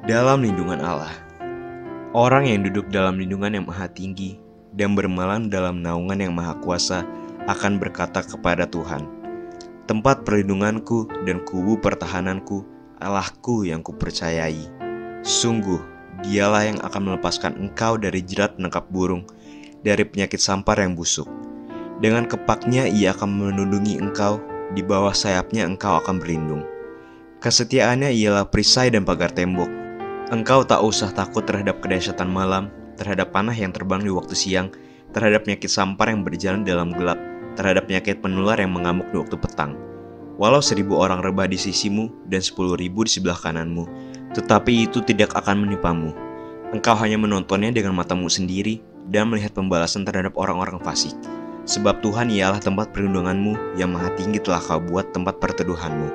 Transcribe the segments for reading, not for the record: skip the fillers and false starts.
Dalam lindungan Allah, orang yang duduk dalam lindungan yang maha tinggi dan bermalam dalam naungan yang maha kuasa akan berkata kepada Tuhan, tempat perlindunganku dan kubu pertahananku, Allahku yang kupercayai. Sungguh, dialah yang akan melepaskan engkau dari jerat penangkap burung, dari penyakit sampar yang busuk. Dengan kepaknya ia akan melindungi engkau, di bawah sayapnya engkau akan berlindung. Kesetiaannya ialah perisai dan pagar tembok. Engkau tak usah takut terhadap kedahsyatan malam, terhadap panah yang terbang di waktu siang, terhadap penyakit sampar yang berjalan dalam gelap, terhadap penyakit penular yang mengamuk di waktu petang. Walau 1.000 orang rebah di sisimu dan 10.000 di sebelah kananmu, tetapi itu tidak akan menimpamu. Engkau hanya menontonnya dengan matamu sendiri dan melihat pembalasan terhadap orang-orang fasik. Sebab Tuhan ialah tempat perlindunganmu, yang maha tinggi telah kau buat tempat perteduhanmu.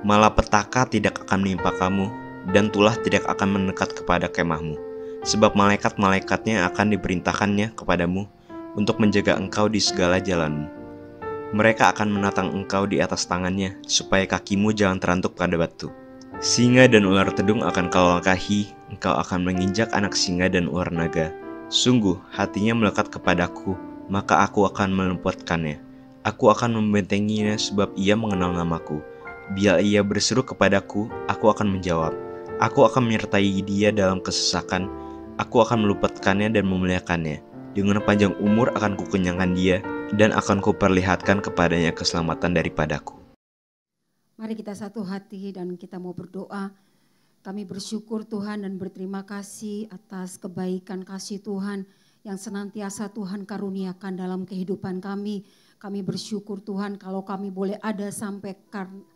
Malapetaka tidak akan menimpa kamu, dan tulah tidak akan mendekat kepada kemahmu. Sebab malaikat-malaikatnya akan diperintahkannya kepadamu untuk menjaga engkau di segala jalanmu. Mereka akan menatang engkau di atas tangannya, supaya kakimu jangan terantuk pada batu. Singa dan ular tedung akan kau langkahi, engkau akan menginjak anak singa dan ular naga. Sungguh, hatinya melekat kepadaku, maka aku akan meluputkannya. Aku akan membentenginya sebab ia mengenal namaku. Bila ia berseru kepadaku, aku akan menjawab. Aku akan menyertai dia dalam kesesakan. Aku akan meluputkannya dan memuliakannya. Dengan panjang umur akan kukenyangkan dia, dan akan kuperlihatkan kepadanya keselamatan daripadaku. Mari kita satu hati dan kita mau berdoa. Kami bersyukur Tuhan dan berterima kasih atas kebaikan kasih Tuhan yang senantiasa Tuhan karuniakan dalam kehidupan kami. Kami bersyukur Tuhan kalau kami boleh ada sampai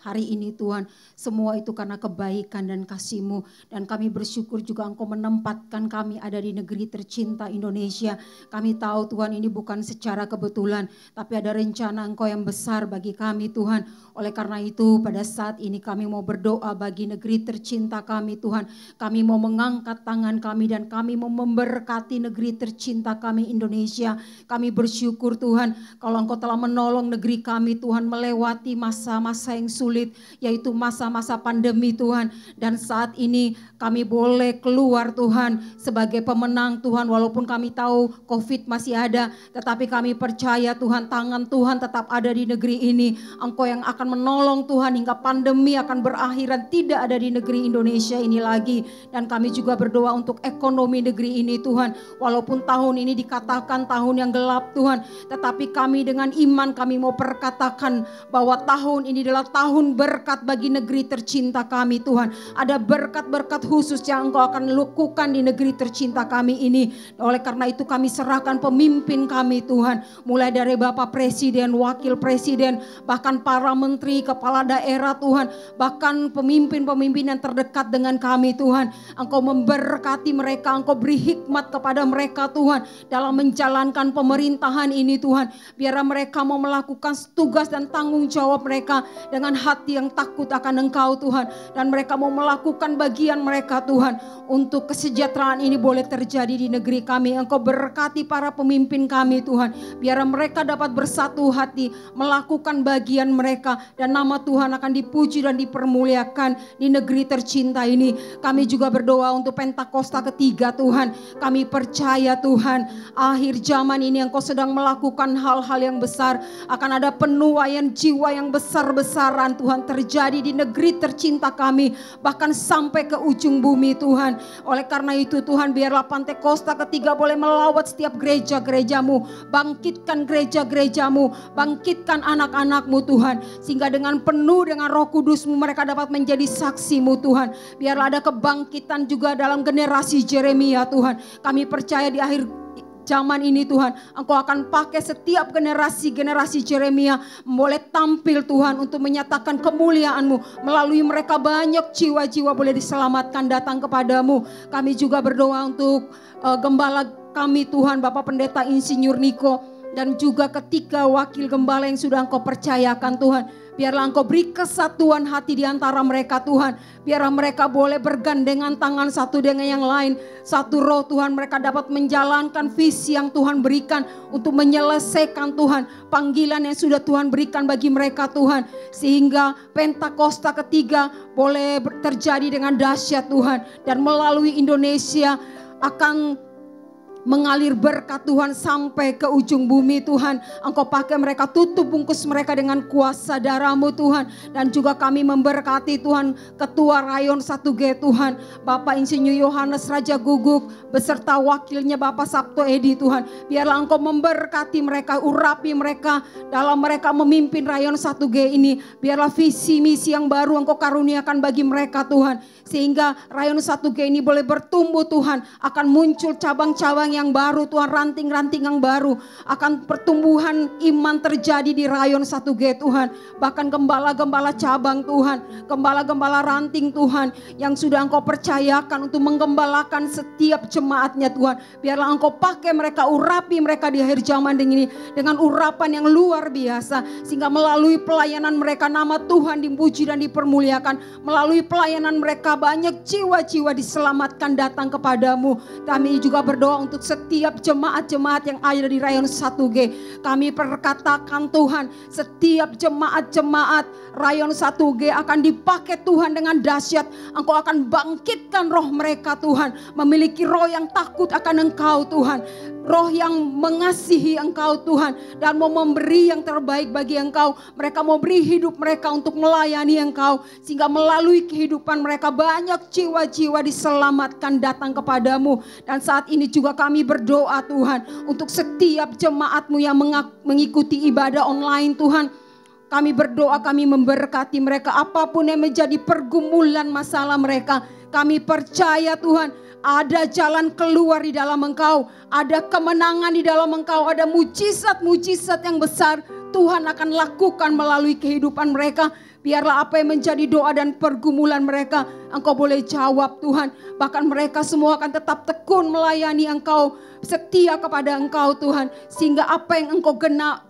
hari ini Tuhan. Semua itu karena kebaikan dan kasih-Mu. Dan kami bersyukur juga Engkau menempatkan kami ada di negeri tercinta Indonesia. Kami tahu Tuhan ini bukan secara kebetulan. Tapi ada rencana Engkau yang besar bagi kami Tuhan. Oleh karena itu pada saat ini kami mau berdoa bagi negeri tercinta kami Tuhan. Kami mau mengangkat tangan kami dan kami mau memberkati negeri tercinta kami Indonesia. Kami bersyukur Tuhan kalau Engkau telah menolong negeri kami Tuhan melewati masa-masa yang sulit, yaitu masa-masa pandemi Tuhan. Dan saat ini kami boleh keluar Tuhan sebagai pemenang Tuhan, walaupun kami tahu COVID masih ada, tetapi kami percaya Tuhan tangan Tuhan tetap ada di negeri ini. Engkau yang akan menolong Tuhan hingga pandemi akan berakhir dan tidak ada di negeri Indonesia ini lagi. Dan kami juga berdoa untuk ekonomi negeri ini Tuhan, walaupun tahun ini dikatakan tahun yang gelap Tuhan, tetapi kami dengan iman kami mau perkatakan bahwa tahun ini adalah tahun berkat bagi negeri tercinta kami Tuhan. Ada berkat-berkat khusus yang Engkau akan lakukan di negeri tercinta kami ini. Oleh karena itu kami serahkan pemimpin kami Tuhan, mulai dari Bapak Presiden, Wakil Presiden, bahkan para menteri, kepala daerah Tuhan, bahkan pemimpin-pemimpin yang terdekat dengan kami Tuhan. Engkau memberkati mereka, Engkau beri hikmat kepada mereka Tuhan dalam menjalankan pemerintahan ini Tuhan. Biar mereka mau melakukan tugas dan tanggung jawab mereka dengan hati yang takut akan Engkau Tuhan. Dan mereka mau melakukan bagian mereka Tuhan untuk kesejahteraan ini boleh terjadi di negeri kami. Engkau berkati para pemimpin kami Tuhan. Biar mereka dapat bersatu hati melakukan bagian mereka dan nama Tuhan akan dipuji dan dipermuliakan di negeri tercinta ini. Kami juga berdoa untuk Pentakosta ketiga Tuhan. Kami percaya Tuhan akhir zaman ini Engkau sedang melakukan hal-hal yang besar. Akan ada penuaian jiwa yang besar-besaran Tuhan terjadi di negeri tercinta kami, bahkan sampai ke ujung bumi Tuhan. Oleh karena itu Tuhan biarlah Pentakosta ketiga boleh melawat setiap gereja-gerejamu. Bangkitkan gereja-gerejamu, bangkitkan anak-anakmu Tuhan, sehingga dengan penuh dengan Roh Kudus-Mu mereka dapat menjadi saksi-Mu Tuhan. Biarlah ada kebangkitan juga dalam generasi Yeremia Tuhan. Kami percaya di akhir zaman ini Tuhan, Engkau akan pakai setiap generasi-generasi Yeremia boleh tampil Tuhan untuk menyatakan kemuliaan-Mu. Melalui mereka banyak jiwa-jiwa boleh diselamatkan datang kepadamu. Kami juga berdoa untuk gembala kami Tuhan, Bapak Pendeta Insinyur Niko. dan juga ketiga wakil gembala yang sudah Engkau percayakan Tuhan. Biarlah Engkau beri kesatuan hati di antara mereka Tuhan. Biarlah mereka boleh bergandengan tangan satu dengan yang lain. Satu roh Tuhan, mereka dapat menjalankan visi yang Tuhan berikan untuk menyelesaikan Tuhan panggilan yang sudah Tuhan berikan bagi mereka Tuhan. Sehingga Pentakosta ketiga boleh terjadi dengan dahsyat Tuhan. Dan melalui Indonesia akan mengalir berkat Tuhan sampai ke ujung bumi Tuhan. Engkau pakai mereka, tutup bungkus mereka dengan kuasa darah-Mu Tuhan. Dan juga kami memberkati Tuhan Ketua Rayon 1G Tuhan, Bapak Insinyur Yohanes Raja Guguk beserta wakilnya Bapak Sabto Edi Tuhan. Biarlah Engkau memberkati mereka, urapi mereka dalam mereka memimpin Rayon 1G ini. Biarlah visi misi yang baru Engkau karuniakan bagi mereka Tuhan. Sehingga Rayon 1G ini boleh bertumbuh Tuhan. Akan muncul cabang-cabang yang baru Tuhan, ranting-ranting yang baru. Akan pertumbuhan iman terjadi di Rayon 1G Tuhan. Bahkan gembala-gembala cabang Tuhan, gembala-gembala ranting Tuhan, yang sudah Engkau percayakan untuk menggembalakan setiap jemaatnya Tuhan. Biarlah Engkau pakai mereka, urapi mereka di akhir zaman ini dengan urapan yang luar biasa. Sehingga melalui pelayanan mereka nama Tuhan dipuji dan dipermuliakan. Melalui pelayanan mereka banyak jiwa-jiwa diselamatkan datang kepadamu. Kami juga berdoa untuk setiap jemaat-jemaat yang ada di Rayon 1G. Kami perkatakan Tuhan, setiap jemaat-jemaat Rayon 1G akan dipakai Tuhan dengan dahsyat. Engkau akan bangkitkan roh mereka Tuhan. Memiliki roh yang takut akan Engkau Tuhan. Roh yang mengasihi Engkau Tuhan. Dan mau memberi yang terbaik bagi Engkau. Mereka mau beri hidup mereka untuk melayani Engkau. Sehingga melalui kehidupan mereka banyak jiwa-jiwa diselamatkan datang kepadamu. Dan saat ini juga kami berdoa Tuhan. Untuk setiap jemaat-Mu yang mengikuti ibadah online Tuhan. Kami berdoa, kami memberkati mereka. Apapun yang menjadi pergumulan masalah mereka. Kami percaya Tuhan, ada jalan keluar di dalam Engkau. Ada kemenangan di dalam Engkau. Ada mujizat-mujizat yang besar Tuhan akan lakukan melalui kehidupan mereka. Biarlah apa yang menjadi doa dan pergumulan mereka, Engkau boleh jawab Tuhan. Bahkan mereka semua akan tetap tekun melayani Engkau, setia kepada Engkau Tuhan. Sehingga apa yang Engkau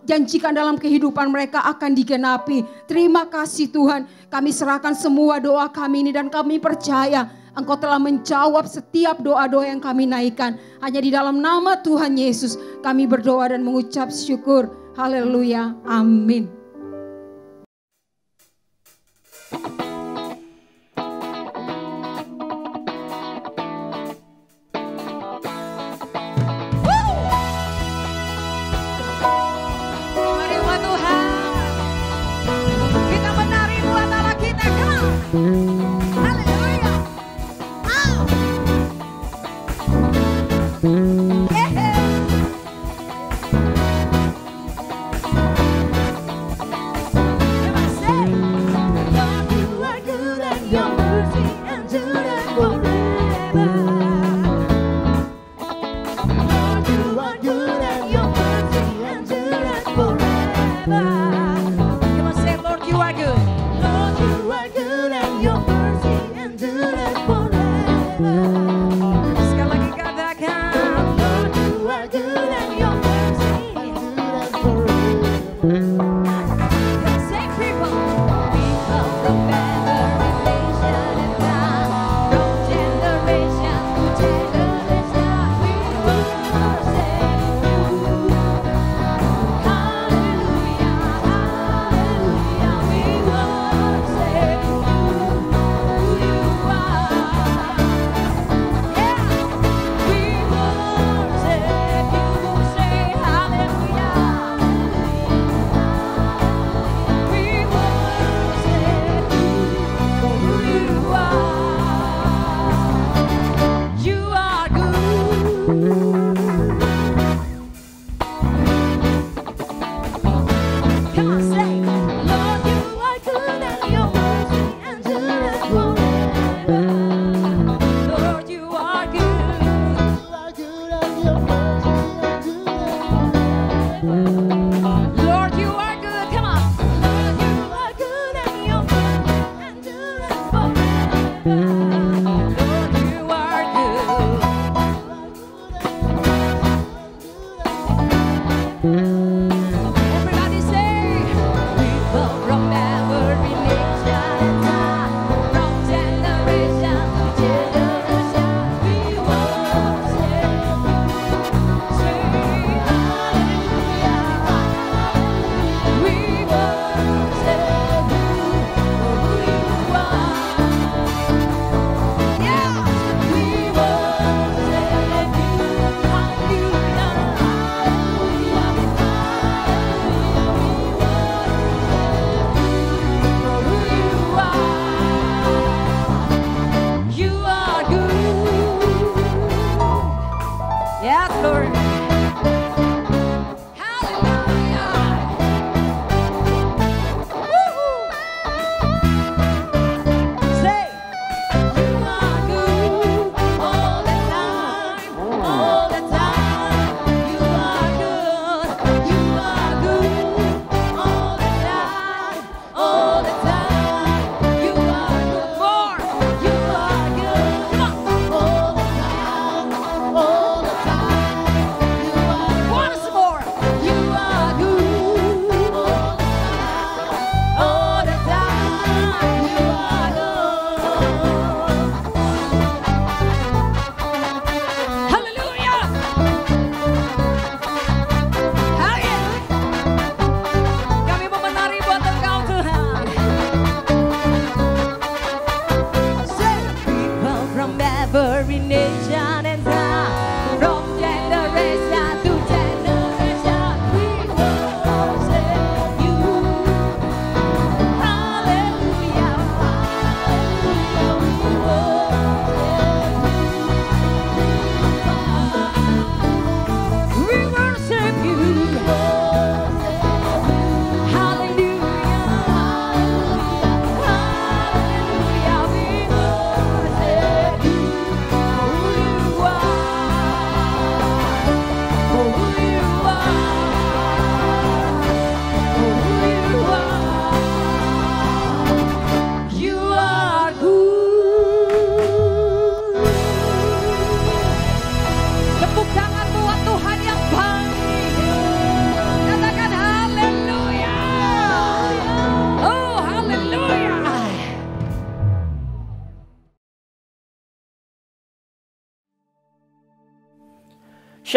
janjikan dalam kehidupan mereka akan digenapi. Terima kasih Tuhan. Kami serahkan semua doa kami ini dan kami percaya Engkau telah menjawab setiap doa-doa yang kami naikkan. Hanya di dalam nama Tuhan Yesus kami berdoa dan mengucap syukur. Haleluya. Amin.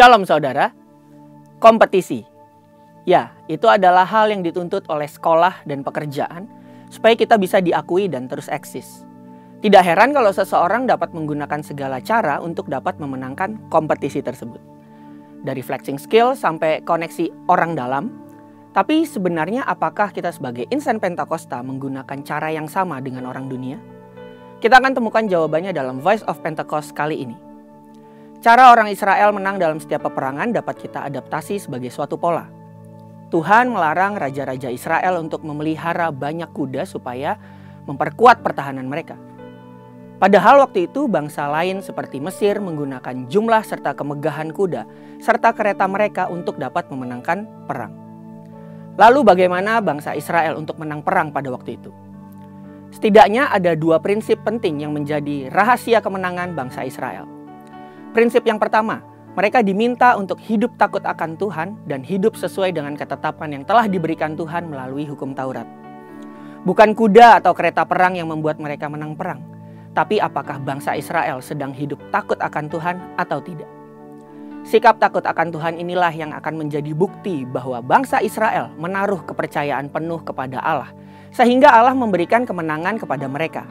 Shalom saudara. Kompetisi. Ya, itu adalah hal yang dituntut oleh sekolah dan pekerjaan supaya kita bisa diakui dan terus eksis. Tidak heran kalau seseorang dapat menggunakan segala cara untuk dapat memenangkan kompetisi tersebut. Dari flexing skill sampai koneksi orang dalam. Tapi sebenarnya apakah kita sebagai insan Pentakosta menggunakan cara yang sama dengan orang dunia? Kita akan temukan jawabannya dalam Voice of Pentecost kali ini. Cara orang Israel menang dalam setiap peperangan dapat kita adaptasi sebagai suatu pola. Tuhan melarang raja-raja Israel untuk memelihara banyak kuda supaya memperkuat pertahanan mereka. Padahal waktu itu bangsa lain seperti Mesir menggunakan jumlah serta kemegahan kuda serta kereta mereka untuk dapat memenangkan perang. Lalu bagaimana bangsa Israel untuk menang perang pada waktu itu? Setidaknya ada dua prinsip penting yang menjadi rahasia kemenangan bangsa Israel. Prinsip yang pertama, mereka diminta untuk hidup takut akan Tuhan dan hidup sesuai dengan ketetapan yang telah diberikan Tuhan melalui hukum Taurat. Bukan kuda atau kereta perang yang membuat mereka menang perang, tapi apakah bangsa Israel sedang hidup takut akan Tuhan atau tidak. Sikap takut akan Tuhan inilah yang akan menjadi bukti bahwa bangsa Israel menaruh kepercayaan penuh kepada Allah, sehingga Allah memberikan kemenangan kepada mereka.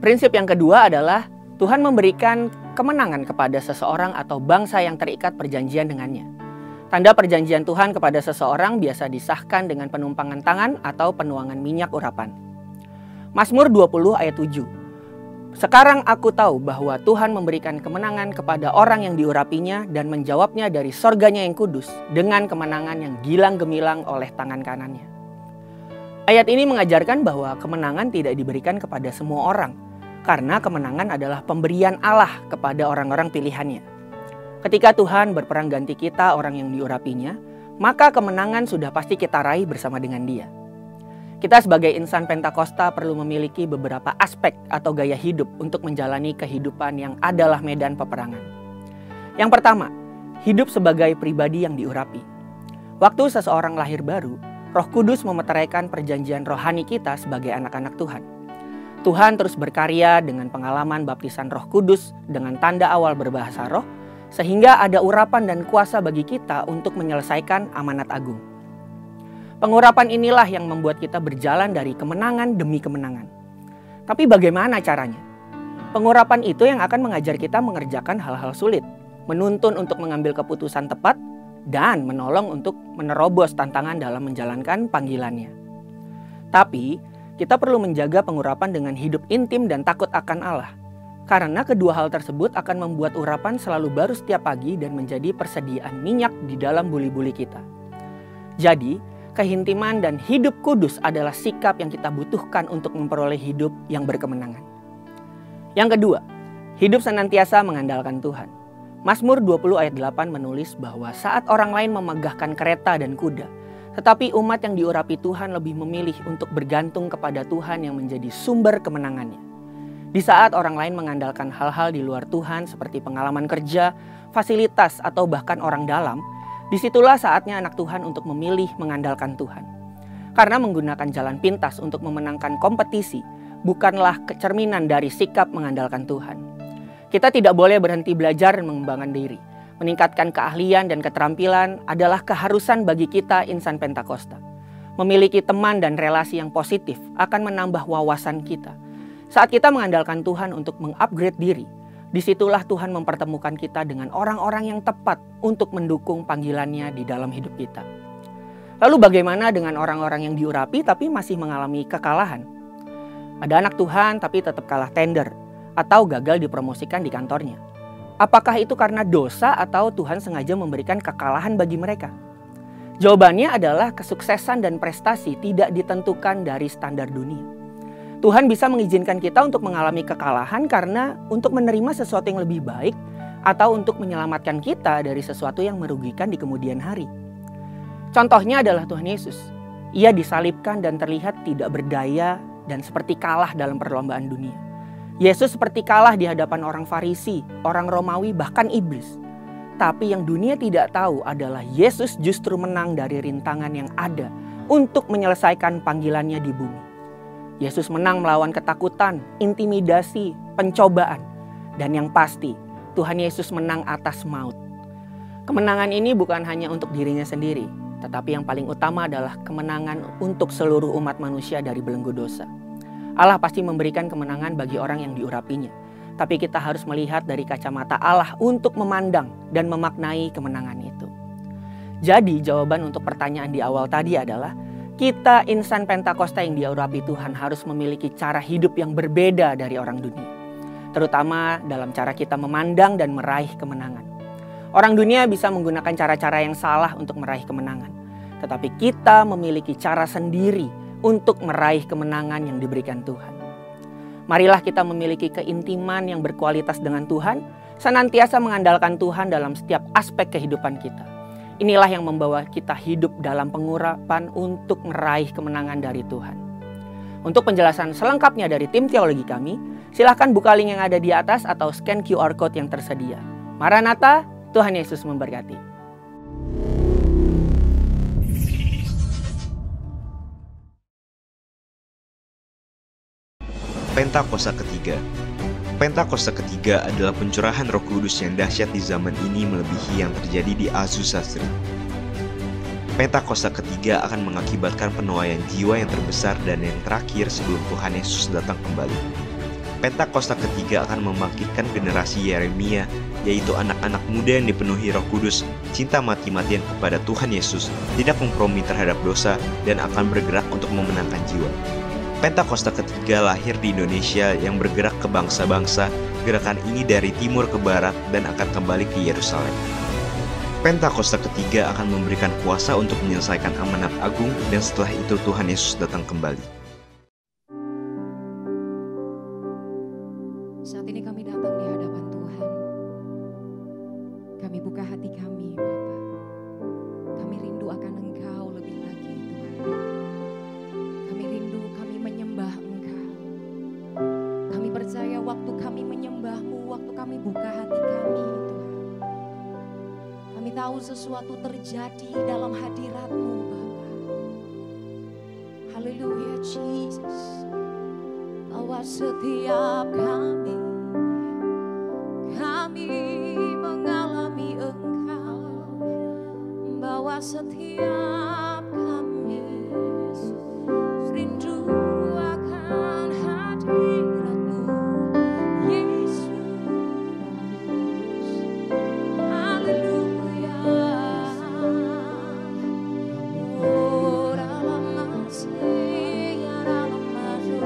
Prinsip yang kedua adalah Tuhan memberikan kemenangan kepada seseorang atau bangsa yang terikat perjanjian dengannya. Tanda perjanjian Tuhan kepada seseorang biasa disahkan dengan penumpangan tangan atau penuangan minyak urapan. Mazmur 20 ayat 7. Sekarang aku tahu bahwa Tuhan memberikan kemenangan kepada orang yang diurapinya dan menjawabnya dari sorganya yang kudus dengan kemenangan yang gilang gemilang oleh tangan kanannya. Ayat ini mengajarkan bahwa kemenangan tidak diberikan kepada semua orang, karena kemenangan adalah pemberian Allah kepada orang-orang pilihannya. Ketika Tuhan berperang ganti kita orang yang diurapinya, maka kemenangan sudah pasti kita raih bersama dengan Dia. Kita sebagai insan Pentakosta perlu memiliki beberapa aspek atau gaya hidup untuk menjalani kehidupan yang adalah medan peperangan. Yang pertama, hidup sebagai pribadi yang diurapi. Waktu seseorang lahir baru, Roh Kudus memeteraikan perjanjian rohani kita sebagai anak-anak Tuhan. Tuhan terus berkarya dengan pengalaman baptisan Roh Kudus dengan tanda awal berbahasa roh, sehingga ada urapan dan kuasa bagi kita untuk menyelesaikan amanat agung. Pengurapan inilah yang membuat kita berjalan dari kemenangan demi kemenangan. Tapi bagaimana caranya? Pengurapan itu yang akan mengajar kita mengerjakan hal-hal sulit, menuntun untuk mengambil keputusan tepat, dan menolong untuk menerobos tantangan dalam menjalankan panggilannya. Tapi kita perlu menjaga pengurapan dengan hidup intim dan takut akan Allah. Karena kedua hal tersebut akan membuat urapan selalu baru setiap pagi dan menjadi persediaan minyak di dalam buli-buli kita. Jadi, keintiman dan hidup kudus adalah sikap yang kita butuhkan untuk memperoleh hidup yang berkemenangan. Yang kedua, hidup senantiasa mengandalkan Tuhan. Mazmur 20 ayat 8 menulis bahwa saat orang lain memegahkan kereta dan kuda, tetapi umat yang diurapi Tuhan lebih memilih untuk bergantung kepada Tuhan yang menjadi sumber kemenangannya. Di saat orang lain mengandalkan hal-hal di luar Tuhan seperti pengalaman kerja, fasilitas, atau bahkan orang dalam, disitulah saatnya anak Tuhan untuk memilih mengandalkan Tuhan. Karena menggunakan jalan pintas untuk memenangkan kompetisi bukanlah kecerminan dari sikap mengandalkan Tuhan. Kita tidak boleh berhenti belajar dan mengembangkan diri. Meningkatkan keahlian dan keterampilan adalah keharusan bagi kita insan Pentakosta. Memiliki teman dan relasi yang positif akan menambah wawasan kita. Saat kita mengandalkan Tuhan untuk mengupgrade diri, disitulah Tuhan mempertemukan kita dengan orang-orang yang tepat untuk mendukung panggilannya di dalam hidup kita. Lalu bagaimana dengan orang-orang yang diurapi tapi masih mengalami kekalahan? Ada anak Tuhan tapi tetap kalah tender atau gagal dipromosikan di kantornya. Apakah itu karena dosa atau Tuhan sengaja memberikan kekalahan bagi mereka? Jawabannya adalah kesuksesan dan prestasi tidak ditentukan dari standar dunia. Tuhan bisa mengizinkan kita untuk mengalami kekalahan karena untuk menerima sesuatu yang lebih baik atau untuk menyelamatkan kita dari sesuatu yang merugikan di kemudian hari. Contohnya adalah Tuhan Yesus. Ia disalibkan dan terlihat tidak berdaya dan seperti kalah dalam perlombaan dunia. Yesus seperti kalah di hadapan orang Farisi, orang Romawi, bahkan iblis. Tapi yang dunia tidak tahu adalah Yesus justru menang dari rintangan yang ada untuk menyelesaikan panggilannya di bumi. Yesus menang melawan ketakutan, intimidasi, pencobaan. Dan yang pasti, Tuhan Yesus menang atas maut. Kemenangan ini bukan hanya untuk dirinya sendiri, tetapi yang paling utama adalah kemenangan untuk seluruh umat manusia dari belenggu dosa. Allah pasti memberikan kemenangan bagi orang yang diurapinya, tapi kita harus melihat dari kacamata Allah untuk memandang dan memaknai kemenangan itu. Jadi jawaban untuk pertanyaan di awal tadi adalah, kita insan Pentakosta yang diurapi Tuhan harus memiliki cara hidup yang berbeda dari orang dunia, terutama dalam cara kita memandang dan meraih kemenangan. Orang dunia bisa menggunakan cara-cara yang salah untuk meraih kemenangan, tetapi kita memiliki cara sendiri untuk meraih kemenangan yang diberikan Tuhan. Marilah kita memiliki keintiman yang berkualitas dengan Tuhan, senantiasa mengandalkan Tuhan dalam setiap aspek kehidupan kita. Inilah yang membawa kita hidup dalam pengurapan untuk meraih kemenangan dari Tuhan. Untuk penjelasan selengkapnya dari tim teologi kami, silahkan buka link yang ada di atas atau scan QR Code yang tersedia. Maranatha, Tuhan Yesus memberkati. Pentakosta ketiga. Pentakosta ketiga adalah pencurahan Roh Kudus yang dahsyat di zaman ini melebihi yang terjadi di Azusa Street. Pentakosta ketiga akan mengakibatkan penuaian jiwa yang terbesar dan yang terakhir sebelum Tuhan Yesus datang kembali. Pentakosta ketiga akan membangkitkan generasi Yeremia, yaitu anak-anak muda yang dipenuhi Roh Kudus, cinta mati-matian kepada Tuhan Yesus, tidak kompromi terhadap dosa, dan akan bergerak untuk memenangkan jiwa. Pentakosta ketiga lahir di Indonesia yang bergerak ke bangsa-bangsa. Gerakan ini dari timur ke barat dan akan kembali ke Yerusalem. Pentakosta ketiga akan memberikan kuasa untuk menyelesaikan amanat agung, dan setelah itu Tuhan Yesus datang kembali. Saat ini kami datang di hadapan Tuhan. Kami buka hati kami, Bapa. Kami rindu akan Engkau lebih lagi, Tuhan. Kami rindu, kami menyembah Engkau. Kami percaya waktu kami menyembah-Mu, waktu kami buka hati kami, Tuhan. Kami tahu sesuatu terjadi dalam hadirat-Mu, Bapa. Haleluya, Jesus. Bahwa setiap kami mengalami Engkau, bahwa setiap kami rindu akan hadirat-Mu, Yesus. Haleluya. Oh, dalam masih dalam maju.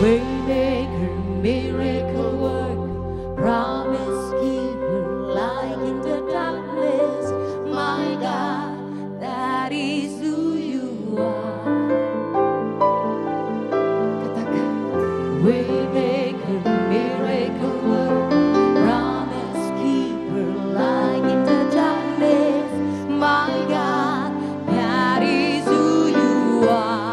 Waymaker, miracle worker, promise keeper, light in the darkness. My God, that is who you are. Katakan, Waymaker, miracle worker, promise keeper, light in the darkness. My God, that is who you are.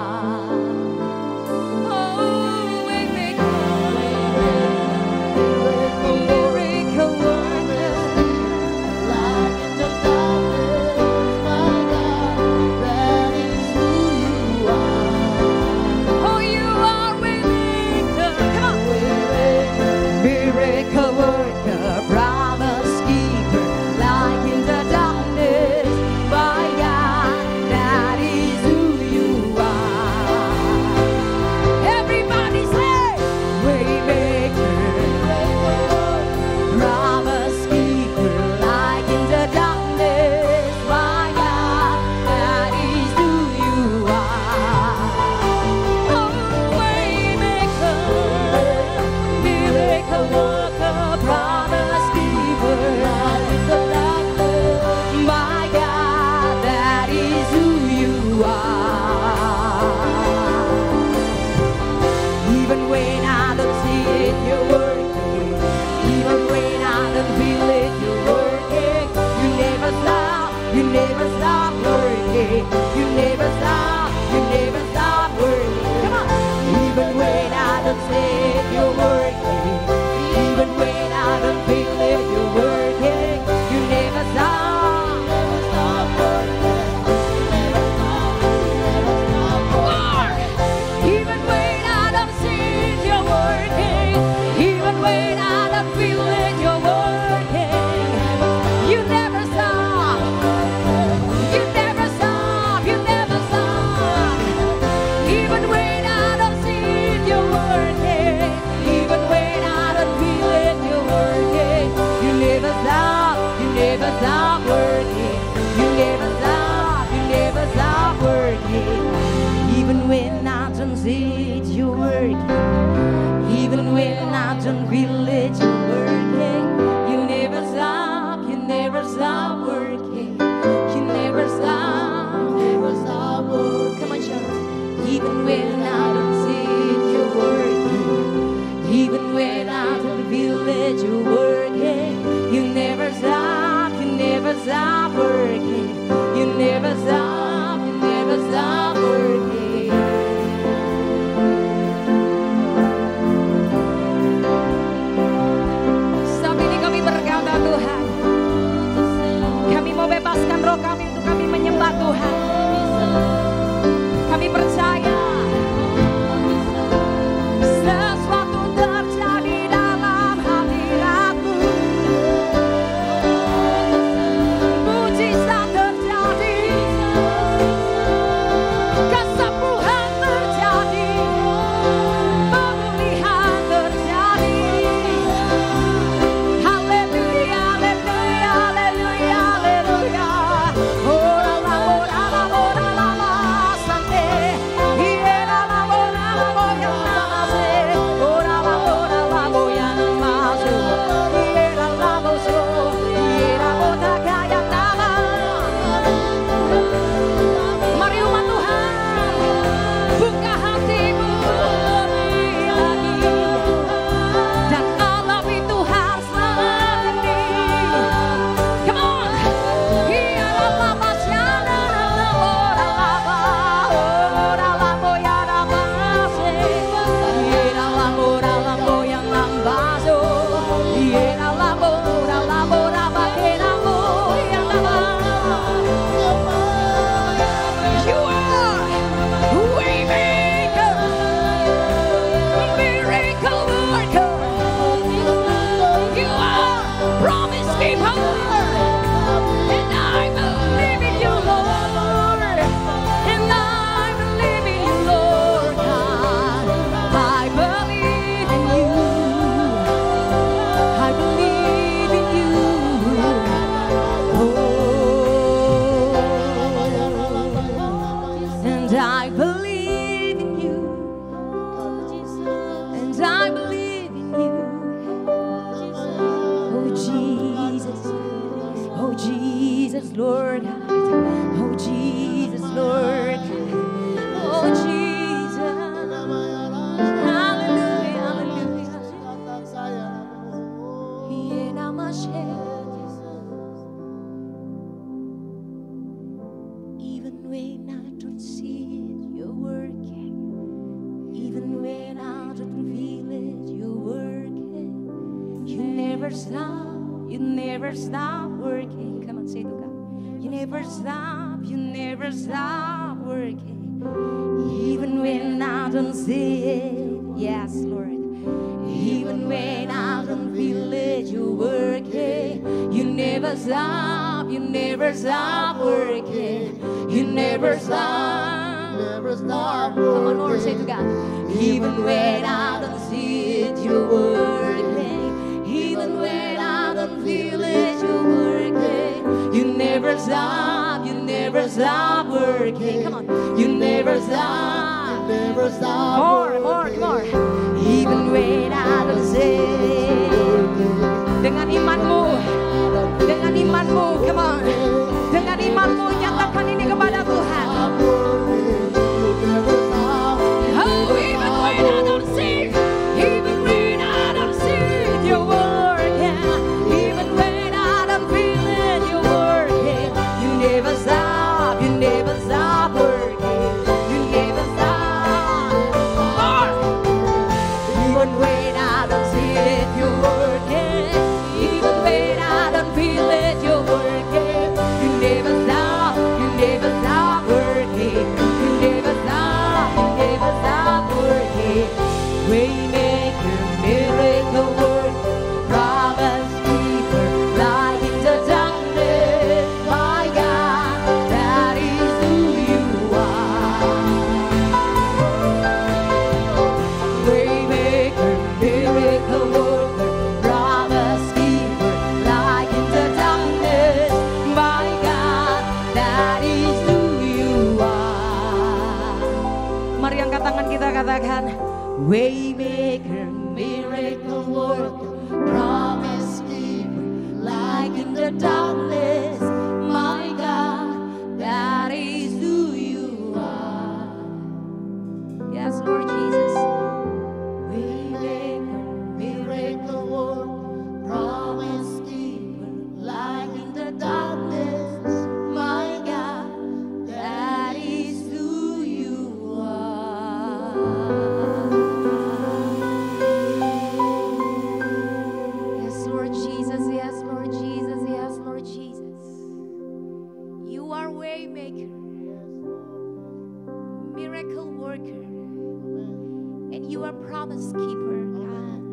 I believe in you. never stop, you never stop working. Come on, say to God. You never stop working. Even when I don't see it, yes, Lord. Even when I don't feel it, you're working. You never stop working. You never stop. Come on, Lord, say to God. Even when I don't see it, you're working. Even when I don't feel it, you're working. You never stop working. Come on, you never stop. More, come on. Even when I don't see it. Dengan imanmu, come on. Dengan imanmu, nyatakan ini kepada Tuhan. Oh, even when I don't see it, you're working. Even when I don't feel it, you're working. You never stop working. You never stop. More. Even when I don't see it, you're working. Even when I don't feel it, you're working. You never stop working. You never stop working. Waymaker, miracle worker, promise keeper, light in the darkness. My God, that is who you are. Waymaker, miracle worker, promise keeper, light in the darkness. My God, that is who you are. Mari angkat tangan kita, katakan Waymaker, miracle worker, promise keeper, light in the darkness. My God, that is who you are. Yes, Lord Jesus. Waymaker, miracle worker, promise keeper, light in the darkness. My God, that is who you are. Yes, Lord Jesus. Yes, Lord Jesus. Yes, Lord Jesus. You are waymaker, miracle worker, and you are promise keeper, God.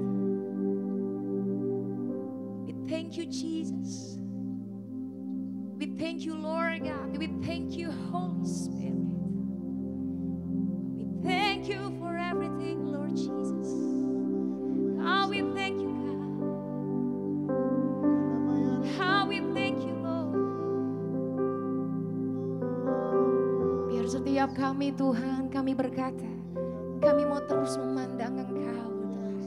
We thank you, Jesus. We thank you, Lord God. We thank you, Holy Spirit. We thank you for everything, Lord Jesus. How we thank you, God. How we thank you, Lord. Biar setiap kami, Tuhan, kami berkata, kami mau terus memandang Engkau, Tuhan.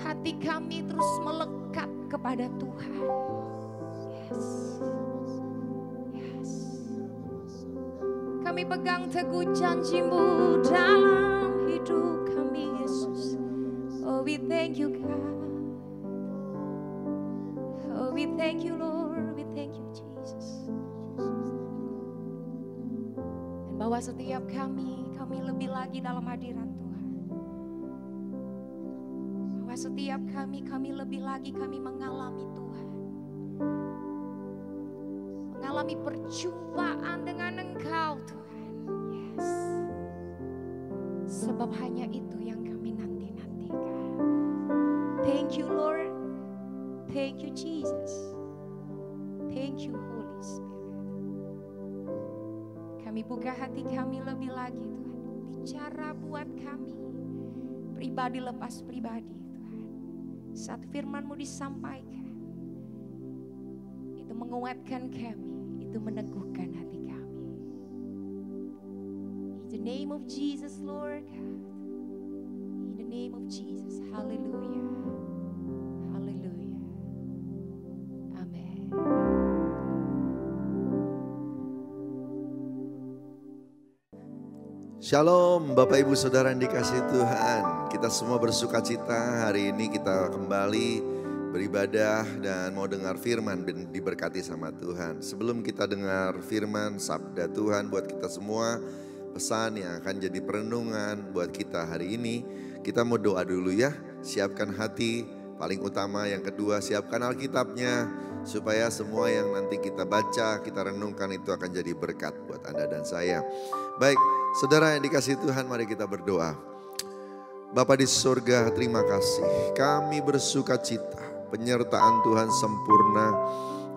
Hati kami terus melekat kepada Tuhan. Yes. Yes. Kami pegang teguh janji-Mu dalam hidup kami, Yesus. Oh, we thank you, God. Oh, we thank you, Lord. We thank you, Jesus. Dan bahwa setiap kami lebih lagi dalam hadirat Tuhan. Bahwa setiap kami lebih lagi kami mengalami Tuhan. Mengalami perjumpaan dengan Engkau, Tuhan. Yes. Sebab hanya itu yang kami nanti-nantikan. Thank you, Lord. Thank you, Jesus. Thank you, Holy Spirit. Kami buka hati kami lebih lagi, Tuhan. Bicara buat kami. Pribadi lepas pribadi, Tuhan. Saat firman-Mu disampaikan, itu menguatkan kami, itu meneguhkan hati kami. In the name of Jesus, Lord God. In the name of Jesus. Hallelujah. Hallelujah. Amen. Shalom Bapak Ibu Saudara yang dikasihi Tuhan. Kita semua bersuka cita hari ini kita kembali beribadah dan mau dengar firman dan diberkati sama Tuhan. Sebelum kita dengar firman sabda Tuhan buat kita semua, pesan yang akan jadi perenungan buat kita hari ini. Kita mau doa dulu ya, siapkan hati, paling utama yang kedua siapkan Alkitabnya, supaya semua yang nanti kita baca, kita renungkan itu akan jadi berkat buat Anda dan saya. Baik, saudara yang dikasihi Tuhan, mari kita berdoa. Bapa di surga, terima kasih, kami bersuka cita, penyertaan Tuhan sempurna,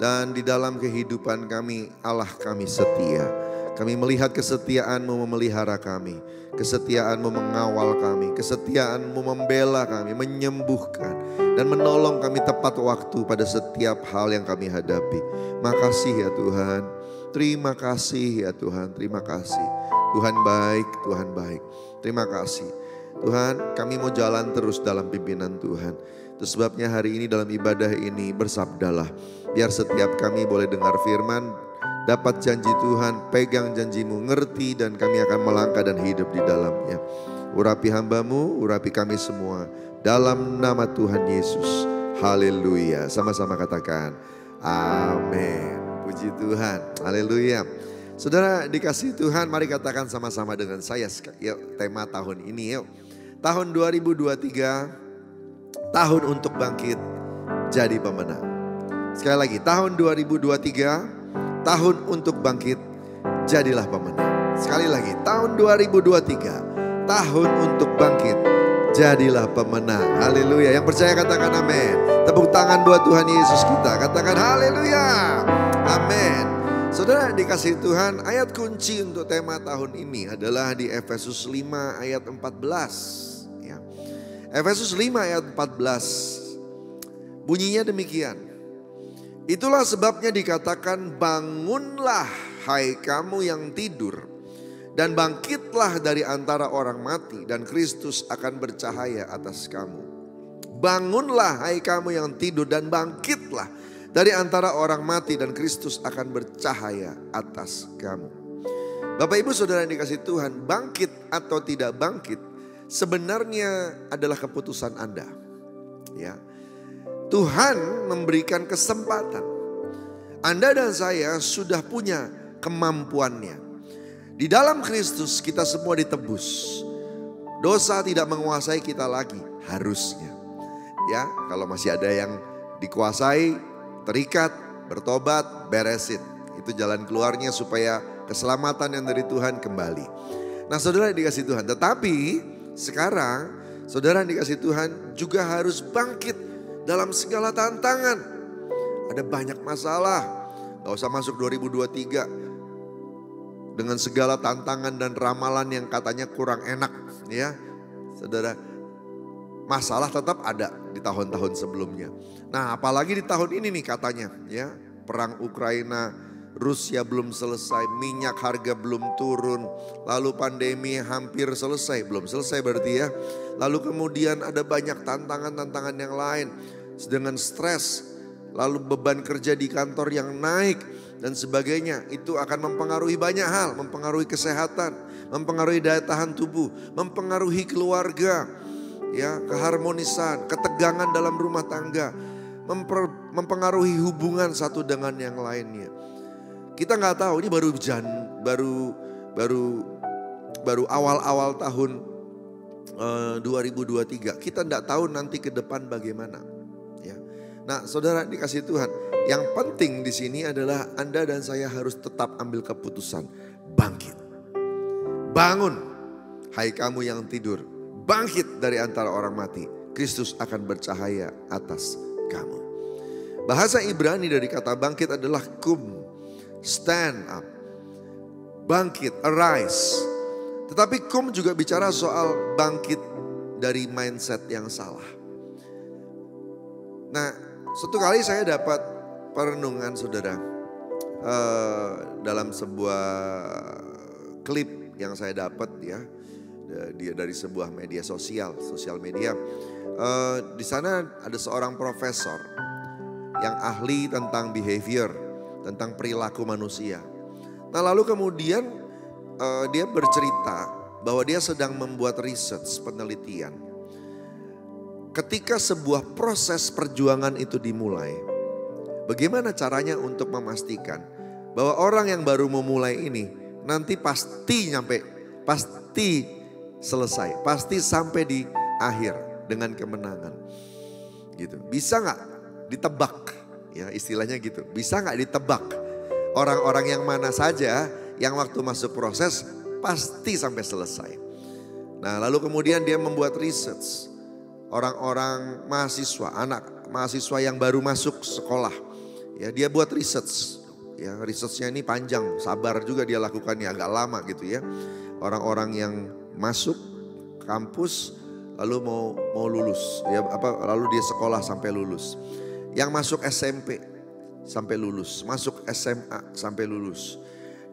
dan di dalam kehidupan kami, Allah kami setia. Kami melihat kesetiaan-Mu memelihara kami, kesetiaan-Mu mengawal kami, kesetiaan-Mu membela kami, menyembuhkan, dan menolong kami tepat waktu pada setiap hal yang kami hadapi. Makasih ya Tuhan, terima kasih ya Tuhan, terima kasih. Tuhan baik, Tuhan baik, terima kasih. Tuhan, kami mau jalan terus dalam pimpinan Tuhan. Itu sebabnya hari ini dalam ibadah ini bersabdalah. Biar setiap kami boleh dengar firman, dapat janji Tuhan, pegang janji-Mu, ngerti, dan kami akan melangkah dan hidup di dalamnya. Urapi hamba-Mu, urapi kami semua. Dalam nama Tuhan Yesus. Haleluya. Sama-sama katakan amin. Puji Tuhan. Haleluya. Saudara dikasih Tuhan, mari katakan sama-sama dengan saya. Yuk, tema tahun ini yuk. Tahun 2023. Tahun untuk bangkit jadi pemenang. Sekali lagi, tahun 2023, tahun untuk bangkit jadilah pemenang. Sekali lagi, tahun 2023, tahun untuk bangkit jadilah pemenang. Haleluya. Yang percaya katakan amin. Tepuk tangan buat Tuhan Yesus kita. Katakan haleluya. Amin. Saudara dikasih Tuhan, ayat kunci untuk tema tahun ini adalah di Efesus 5 ayat 14. Efesus 5 ayat 14 bunyinya demikian. Itulah sebabnya dikatakan bangunlah hai kamu yang tidur dan bangkitlah dari antara orang mati dan Kristus akan bercahaya atas kamu. Bangunlah hai kamu yang tidur dan bangkitlah dari antara orang mati dan Kristus akan bercahaya atas kamu. Bapak Ibu Saudara yang dikasih Tuhan, bangkit atau tidak bangkit sebenarnya adalah keputusan Anda. Ya. Tuhan memberikan kesempatan. Anda dan saya sudah punya kemampuannya. Di dalam Kristus kita semua ditebus. Dosa tidak menguasai kita lagi, harusnya. Ya, kalau masih ada yang dikuasai, terikat, bertobat, beresin. Itu jalan keluarnya supaya keselamatan yang dari Tuhan kembali. Nah, saudara dikasih Tuhan, tetapi sekarang saudara yang dikasih Tuhan juga harus bangkit dalam segala tantangan. Ada banyak masalah. Gak usah masuk 2023 dengan segala tantangan dan ramalan yang katanya kurang enak. Ya, saudara, masalah tetap ada di tahun-tahun sebelumnya. Nah, apalagi di tahun ini nih katanya, ya, perang Ukraina, Rusia belum selesai, minyak harga belum turun, lalu pandemi hampir selesai, belum selesai berarti ya. Lalu kemudian ada banyak tantangan-tantangan yang lain dengan stres, lalu beban kerja di kantor yang naik dan sebagainya. Itu akan mempengaruhi banyak hal, mempengaruhi kesehatan, mempengaruhi daya tahan tubuh, mempengaruhi keluarga, ya, keharmonisan, ketegangan dalam rumah tangga, mempengaruhi hubungan satu dengan yang lainnya. Kita nggak tahu, ini baru awal-awal tahun 2023. Kita nggak tahu nanti ke depan bagaimana. Ya. Nah, saudara dikasih Tuhan, yang penting di sini adalah Anda dan saya harus tetap ambil keputusan, bangkit, bangun, hai kamu yang tidur, bangkit dari antara orang mati. Kristus akan bercahaya atas kamu. Bahasa Ibrani dari kata bangkit adalah kum. Stand up, bangkit, arise. Tetapi kum juga bicara soal bangkit dari mindset yang salah. Nah, suatu kali saya dapat perenungan saudara dalam sebuah klip yang saya dapat ya, dia dari sebuah media sosial media. Di sana ada seorang profesor yang ahli tentang behavior, tentang perilaku manusia. Nah, lalu kemudian dia bercerita bahwa dia sedang membuat research, penelitian. Ketika sebuah proses perjuangan itu dimulai, bagaimana caranya untuk memastikan bahwa orang yang baru memulai ini nanti pasti nyampe pasti selesai, pasti sampai di akhir dengan kemenangan. Gitu. Bisa nggak ditebak? Ya istilahnya gitu. Bisa nggak ditebak orang-orang yang mana saja yang waktu masuk proses pasti sampai selesai. Nah lalu kemudian dia membuat research. Orang-orang mahasiswa, anak mahasiswa yang baru masuk sekolah. Ya dia buat research. Ya researchnya ini panjang, sabar juga dia lakukannya, agak lama gitu ya. Orang-orang yang masuk kampus lalu mau lulus, ya lalu dia sekolah sampai lulus. Yang masuk SMP sampai lulus, masuk SMA sampai lulus.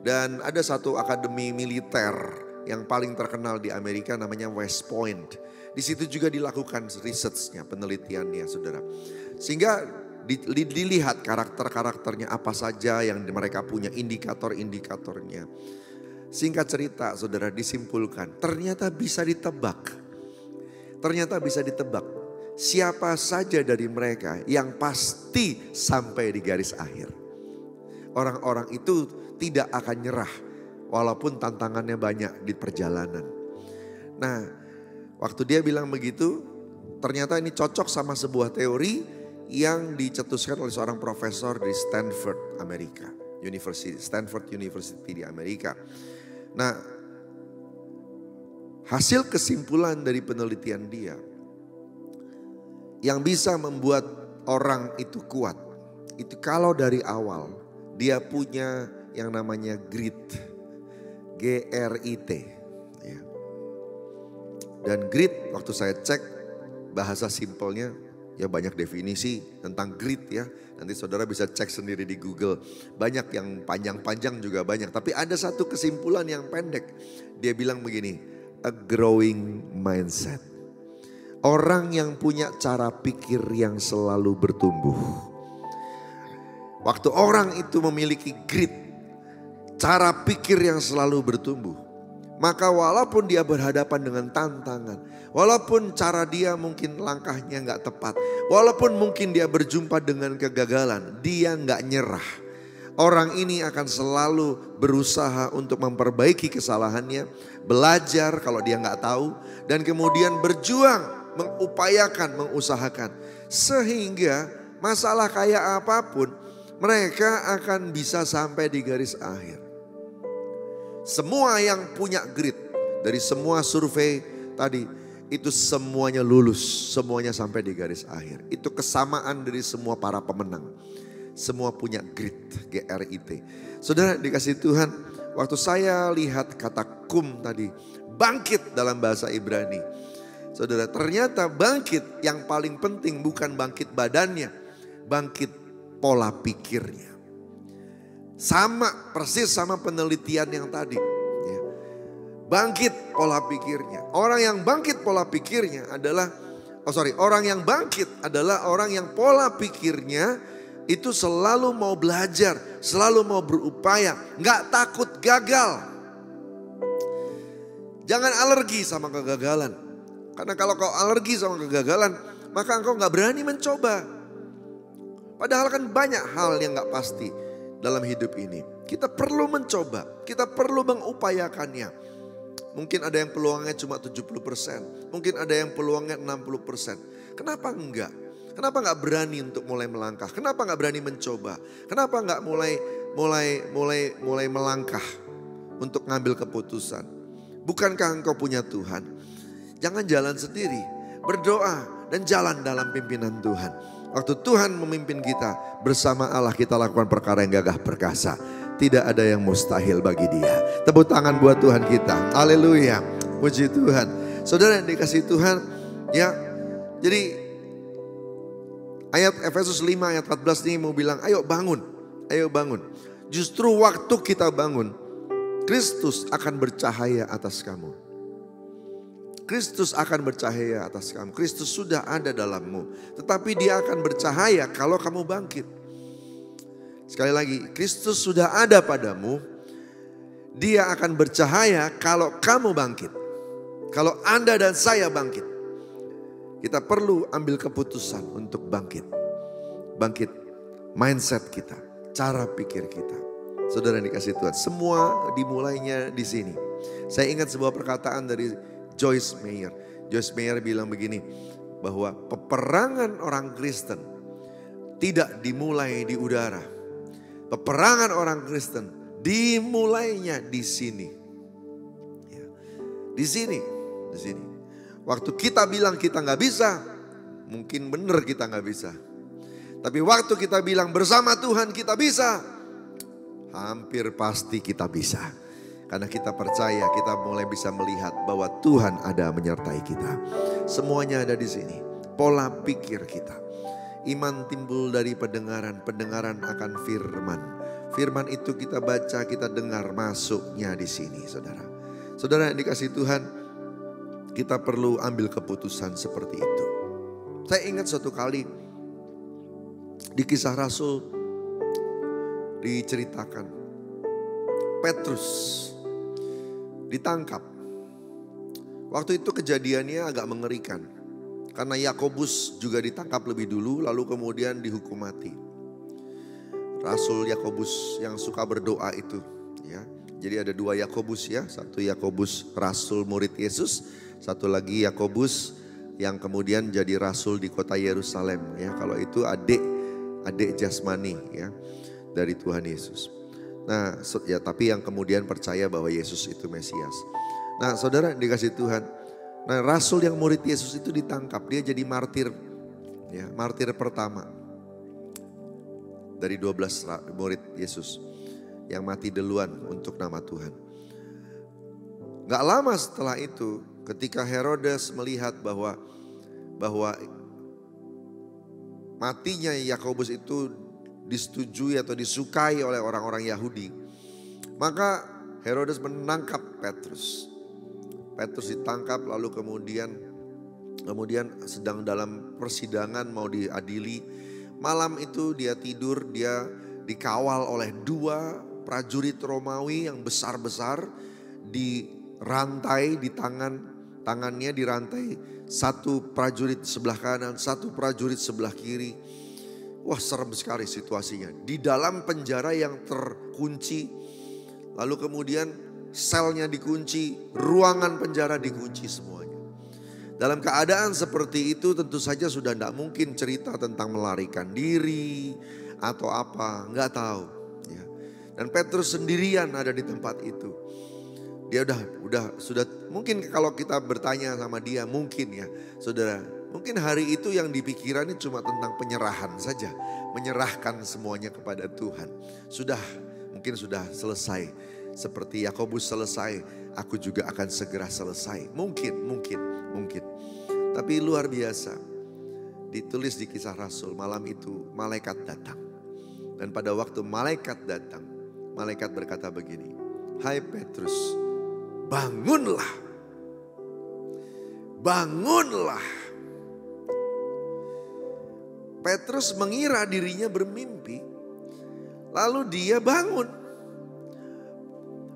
Dan ada satu akademi militer yang paling terkenal di Amerika namanya West Point. Di situ juga dilakukan researchnya, penelitiannya saudara. Sehingga dilihat karakter-karakternya apa saja yang mereka punya, indikator-indikatornya. Singkat cerita saudara, disimpulkan ternyata bisa ditebak. Ternyata bisa ditebak siapa saja dari mereka yang pasti sampai di garis akhir. Orang-orang itu tidak akan nyerah walaupun tantangannya banyak di perjalanan. Nah, waktu dia bilang begitu, ternyata ini cocok sama sebuah teori yang dicetuskan oleh seorang profesor di Stanford, Amerika. Stanford University di Amerika. Nah, hasil kesimpulan dari penelitian dia yang bisa membuat orang itu kuat, itu kalau dari awal dia punya yang namanya grit, G-R-I-T. Ya. Dan grit waktu saya cek bahasa simpelnya, ya banyak definisi tentang grit ya. Nanti saudara bisa cek sendiri di Google. Banyak yang panjang-panjang juga banyak. Tapi ada satu kesimpulan yang pendek. Dia bilang begini, a growing mindset. Orang yang punya cara pikir yang selalu bertumbuh. Waktu orang itu memiliki grit, cara pikir yang selalu bertumbuh, maka walaupun dia berhadapan dengan tantangan, walaupun cara dia mungkin langkahnya gak tepat, walaupun mungkin dia berjumpa dengan kegagalan, dia gak nyerah. Orang ini akan selalu berusaha untuk memperbaiki kesalahannya, belajar kalau dia gak tahu, dan kemudian berjuang, mengupayakan, mengusahakan. Sehingga masalah kayak apapun, mereka akan bisa sampai di garis akhir. Semua yang punya grit, dari semua survei tadi, itu semuanya lulus, semuanya sampai di garis akhir. Itu kesamaan dari semua para pemenang. Semua punya grit, G-R-I-T. Saudara dikasih Tuhan, waktu saya lihat kata kum tadi, bangkit dalam bahasa Ibrani. Saudara, ternyata bangkit yang paling penting bukan bangkit badannya, bangkit pola pikirnya. Sama persis sama penelitian yang tadi. Ya. Bangkit pola pikirnya. Orang yang bangkit pola pikirnya adalah, orang yang bangkit adalah orang yang pola pikirnya itu selalu mau belajar, selalu mau berupaya, nggak takut gagal. Jangan alergi sama kegagalan. Karena kalau kau alergi sama kegagalan, maka engkau gak berani mencoba. Padahal kan banyak hal yang gak pasti dalam hidup ini. Kita perlu mencoba, kita perlu mengupayakannya. Mungkin ada yang peluangnya cuma 70%, mungkin ada yang peluangnya 60%. Kenapa enggak? Kenapa gak berani untuk mulai melangkah? Kenapa gak berani mencoba? Kenapa gak mulai melangkah untuk ngambil keputusan? Bukankah engkau punya Tuhan? Jangan jalan sendiri, berdoa dan jalan dalam pimpinan Tuhan. Waktu Tuhan memimpin kita, bersama Allah kita lakukan perkara yang gagah perkasa. Tidak ada yang mustahil bagi Dia. Tepuk tangan buat Tuhan kita. Haleluya. Puji Tuhan. Saudara yang dikasih Tuhan, ya. Jadi ayat Efesus 5 ayat 14 ini mau bilang, ayo bangun. Ayo bangun. Justru waktu kita bangun, Kristus akan bercahaya atas kamu. Kristus akan bercahaya atas kamu. Kristus sudah ada dalammu. Tetapi Dia akan bercahaya kalau kamu bangkit. Sekali lagi, Kristus sudah ada padamu. Dia akan bercahaya kalau kamu bangkit. Kalau Anda dan saya bangkit. Kita perlu ambil keputusan untuk bangkit. Bangkit mindset kita, cara pikir kita. Saudara yang dikasih Tuhan, semua dimulainya di sini. Saya ingat sebuah perkataan dari Joyce Meyer. Joyce Meyer bilang begini, bahwa peperangan orang Kristen tidak dimulai di udara. Peperangan orang Kristen dimulainya di sini. Ya, di sini. Waktu kita bilang kita nggak bisa, mungkin benar kita nggak bisa. Tapi waktu kita bilang bersama Tuhan kita bisa, hampir pasti kita bisa. Karena kita percaya, kita mulai bisa melihat bahwa Tuhan ada menyertai kita. Semuanya ada di sini. Pola pikir kita. Iman timbul dari pendengaran, pendengaran akan firman. Firman itu kita baca, kita dengar, masuknya di sini, saudara. Saudara yang dikasih Tuhan, kita perlu ambil keputusan seperti itu. Saya ingat suatu kali di Kisah Rasul diceritakan Petrus ditangkap. Waktu itu kejadiannya agak mengerikan. Karena Yakobus juga ditangkap lebih dulu lalu kemudian dihukum mati. Rasul Yakobus yang suka berdoa itu, ya. Jadi ada dua Yakobus ya, satu Yakobus rasul murid Yesus, satu lagi Yakobus yang kemudian jadi rasul di kota Yerusalem ya. Kalau itu adik jasmani ya dari Tuhan Yesus. Nah, ya tapi yang kemudian percaya bahwa Yesus itu Mesias. Nah, saudara dikasih Tuhan. Nah, rasul yang murid Yesus itu ditangkap, dia jadi martir. Ya, martir pertama dari 12 murid Yesus yang mati duluan untuk nama Tuhan. Gak lama setelah itu, ketika Herodes melihat bahwa matinya Yakobus itu disetujui atau disukai oleh orang-orang Yahudi, maka Herodes menangkap Petrus. Petrus ditangkap lalu kemudian sedang dalam persidangan mau diadili. Malam itu dia tidur, dia dikawal oleh 2 prajurit Romawi yang besar-besar, dirantai di tangannya dirantai, 1 prajurit sebelah kanan, 1 prajurit sebelah kiri. Wah, serem sekali situasinya. Di dalam penjara yang terkunci, lalu kemudian selnya dikunci, ruangan penjara dikunci semuanya. Dalam keadaan seperti itu tentu saja sudah tidak mungkin cerita tentang melarikan diri atau apa, nggak tahu. Ya. Dan Petrus sendirian ada di tempat itu. Dia sudah mungkin kalau kita bertanya sama dia mungkin ya, saudara. Mungkin hari itu yang dipikirannya cuma tentang penyerahan saja. Menyerahkan semuanya kepada Tuhan. Mungkin sudah selesai. Seperti Yakobus selesai, aku juga akan segera selesai. Mungkin. Tapi luar biasa. Ditulis di Kisah Rasul, malam itu malaikat datang. Dan pada waktu malaikat datang, malaikat berkata begini. Hai Petrus, bangunlah. Bangunlah. Petrus mengira dirinya bermimpi, lalu dia bangun.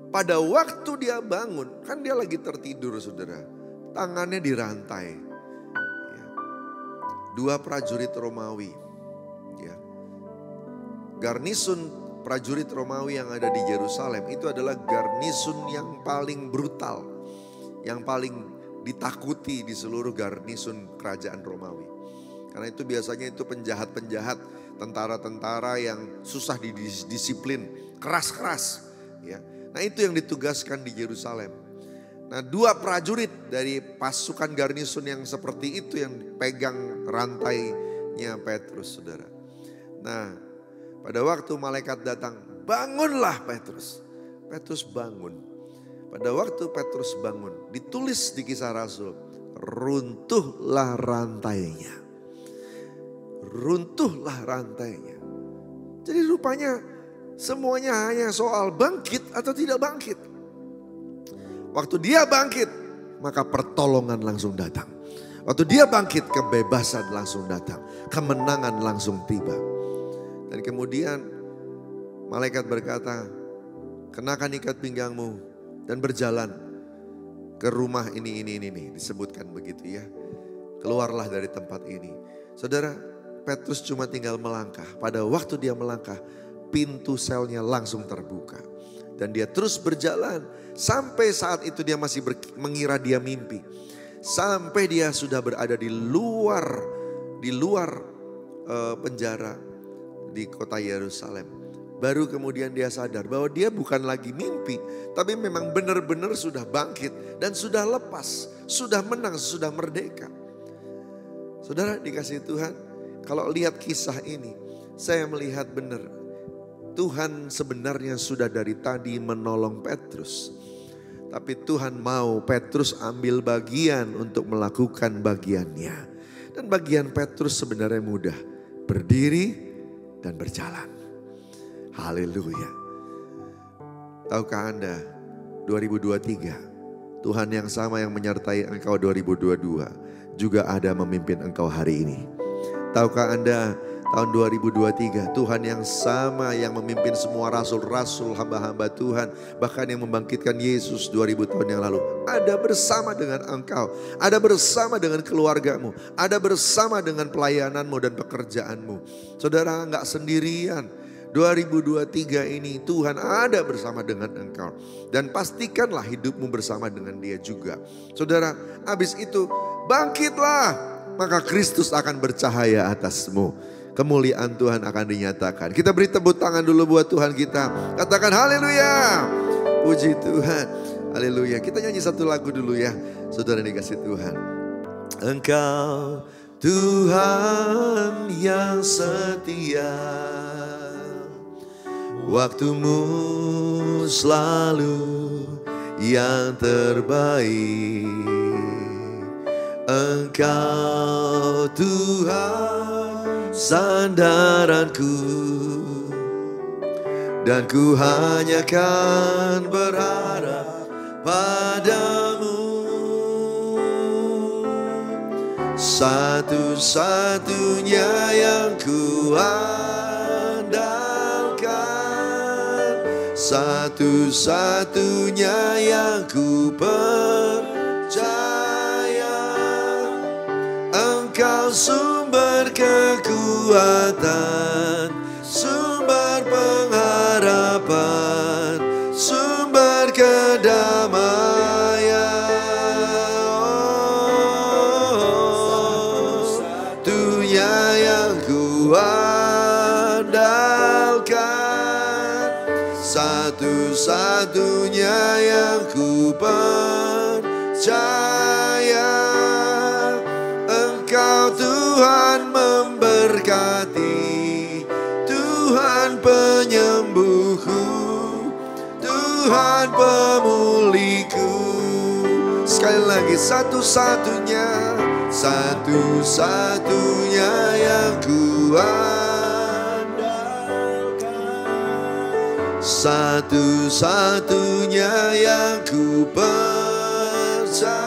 Pada waktu dia bangun, kan dia lagi tertidur saudara, tangannya dirantai. 2 prajurit Romawi, ya. Garnisun prajurit Romawi yang ada di Yerusalem itu adalah garnisun yang paling brutal, yang paling ditakuti di seluruh garnisun kerajaan Romawi. Karena itu biasanya itu penjahat-penjahat, tentara-tentara yang susah didisiplin, keras-keras. Ya. Nah itu yang ditugaskan di Yerusalem. Nah 2 prajurit dari pasukan garnison yang seperti itu yang pegang rantainya Petrus, saudara. Nah pada waktu malaikat datang, bangunlah Petrus. Petrus bangun. Pada waktu Petrus bangun, ditulis di Kisah Rasul, runtuhlah rantainya. Runtuhlah rantainya. Jadi rupanya semuanya hanya soal bangkit atau tidak bangkit. Waktu dia bangkit, maka pertolongan langsung datang. Waktu dia bangkit, kebebasan langsung datang. Kemenangan langsung tiba. Dan kemudian malaikat berkata, kenakan ikat pinggangmu dan berjalan ke rumah ini. Disebutkan begitu ya. Keluarlah dari tempat ini. Saudara, Petrus cuma tinggal melangkah. Pada waktu dia melangkah, pintu selnya langsung terbuka. Dan dia terus berjalan. Sampai saat itu dia masih mengira dia mimpi. Sampai dia sudah berada di luar penjara di kota Yerusalem. Baru kemudian dia sadar bahwa dia bukan lagi mimpi, tapi memang benar-benar sudah bangkit dan sudah lepas, sudah menang, sudah merdeka. Saudara dikasih Tuhan, kalau lihat kisah ini, saya melihat benar Tuhan sebenarnya sudah dari tadi menolong Petrus. Tapi Tuhan mau Petrus ambil bagian untuk melakukan bagiannya. Dan bagian Petrus sebenarnya mudah, berdiri dan berjalan. Haleluya. Tahukah Anda 2023 Tuhan yang sama yang menyertai engkau 2022 juga ada memimpin engkau hari ini. Tahukah Anda tahun 2023 Tuhan yang sama yang memimpin semua rasul-rasul, hamba-hamba Tuhan, bahkan yang membangkitkan Yesus 2000 tahun yang lalu, ada bersama dengan engkau, ada bersama dengan keluargamu, ada bersama dengan pelayananmu dan pekerjaanmu. Saudara enggak sendirian. 2023 ini Tuhan ada bersama dengan engkau. Dan pastikanlah hidupmu bersama dengan Dia juga. Saudara, habis itu bangkitlah, maka Kristus akan bercahaya atasmu. Kemuliaan Tuhan akan dinyatakan. Kita beri tepuk tangan dulu buat Tuhan kita. Katakan haleluya. Puji Tuhan. Haleluya. Kita nyanyi satu lagu dulu ya. Saudara dikasih Tuhan. Engkau Tuhan yang setia. Waktumu selalu yang terbaik. Engkau Tuhan sandaranku, dan ku hanya kan berharap padamu. Satu-satunya yang ku satu-satunya yang ku percaya. Engkau sumber kekuatan, sumber pengharapan, sumber kedamaian. Satu-satunya yang ku satu-satunya yang ku percaya. Engkau Tuhan memberkati, Tuhan penyembuhku, Tuhan pemulihku. Sekali lagi, satu-satunya, satu-satunya yang ku satu-satunya yang ku percaya.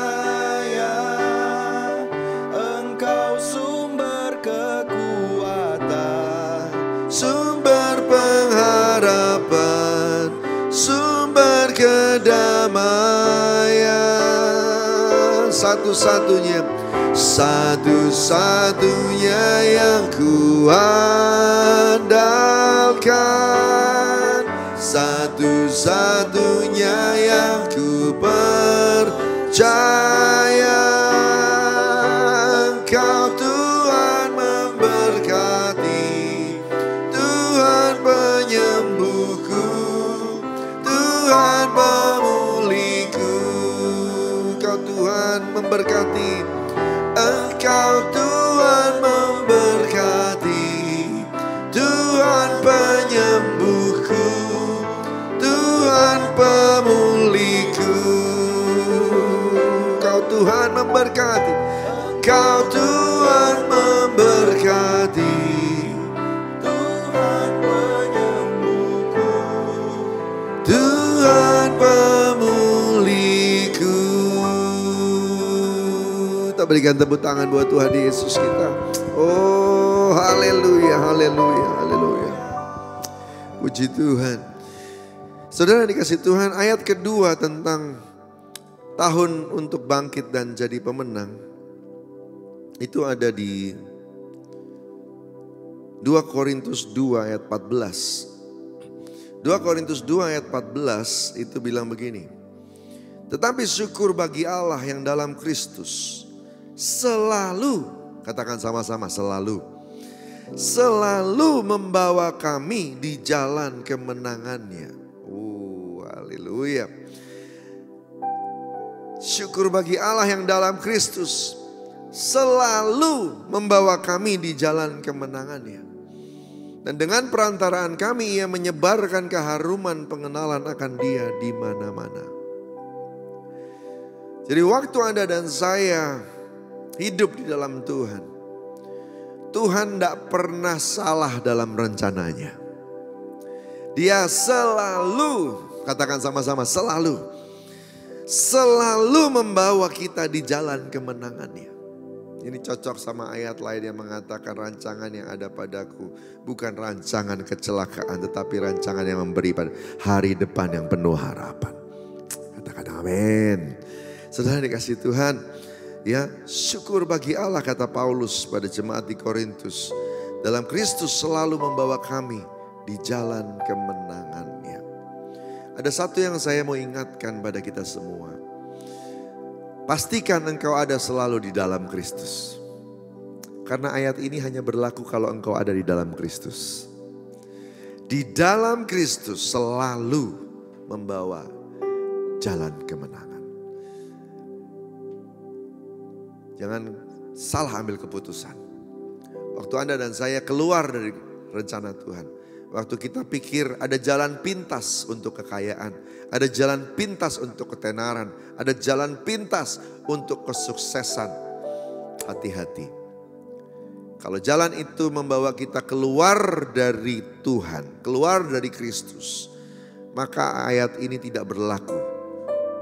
Engkau sumber kekuatan, sumber pengharapan, sumber kedamaian. Satu-satunya, satu-satunya yang ku andalkan, satu-satunya yang ku percaya. Engkau Tuhan memberkati, Tuhan penyembuhku, Tuhan pemulihku. Engkau Tuhan memberkati, Engkau Tuhan memberkati, Tuhan penyembuhku, Tuhan pemulihku. Engkau Tuhan memberkati, Engkau Tuhan memberkati, Tuhan penyembuhku, Tuhan pemulihku. Kita berikan tepuk tangan buat Tuhan Yesus kita. Oh haleluya, haleluya, haleluya. Puji Tuhan. Saudara dikasih Tuhan, ayat kedua tentang tahun untuk bangkit dan jadi pemenang. Itu ada di 2 Korintus 2 ayat 14. 2 Korintus 2 ayat 14 itu bilang begini. Tetapi syukur bagi Allah yang dalam Kristus selalu, katakan sama-sama, selalu membawa kami di jalan kemenangannya. Haleluya. Syukur bagi Allah yang dalam Kristus selalu membawa kami di jalan kemenangannya. Dan dengan perantaraan kami ia menyebarkan keharuman pengenalan akan Dia di mana-mana. Jadi waktu Anda dan saya hidup di dalam Tuhan, Tuhan tidak pernah salah dalam rencananya. Dia selalu, katakan sama-sama, selalu membawa kita di jalan kemenangannya. Ini cocok sama ayat lain yang mengatakan rancangan yang ada padaku bukan rancangan kecelakaan, tetapi rancangan yang memberi pada hari depan yang penuh harapan. Katakan amin. Saudara dikasih Tuhan, ya, syukur bagi Allah, kata Paulus pada jemaat di Korintus. Dalam Kristus selalu membawa kami di jalan kemenangannya. Ada satu yang saya mau ingatkan pada kita semua. Pastikan engkau ada selalu di dalam Kristus. Karena ayat ini hanya berlaku kalau engkau ada di dalam Kristus. Di dalam Kristus selalu membawa jalan kemenangan. Jangan salah ambil keputusan. Waktu Anda dan saya keluar dari rencana Tuhan, waktu kita pikir ada jalan pintas untuk kekayaan, ada jalan pintas untuk ketenaran, ada jalan pintas untuk kesuksesan. Hati-hati. Kalau jalan itu membawa kita keluar dari Tuhan, keluar dari Kristus, maka ayat ini tidak berlaku.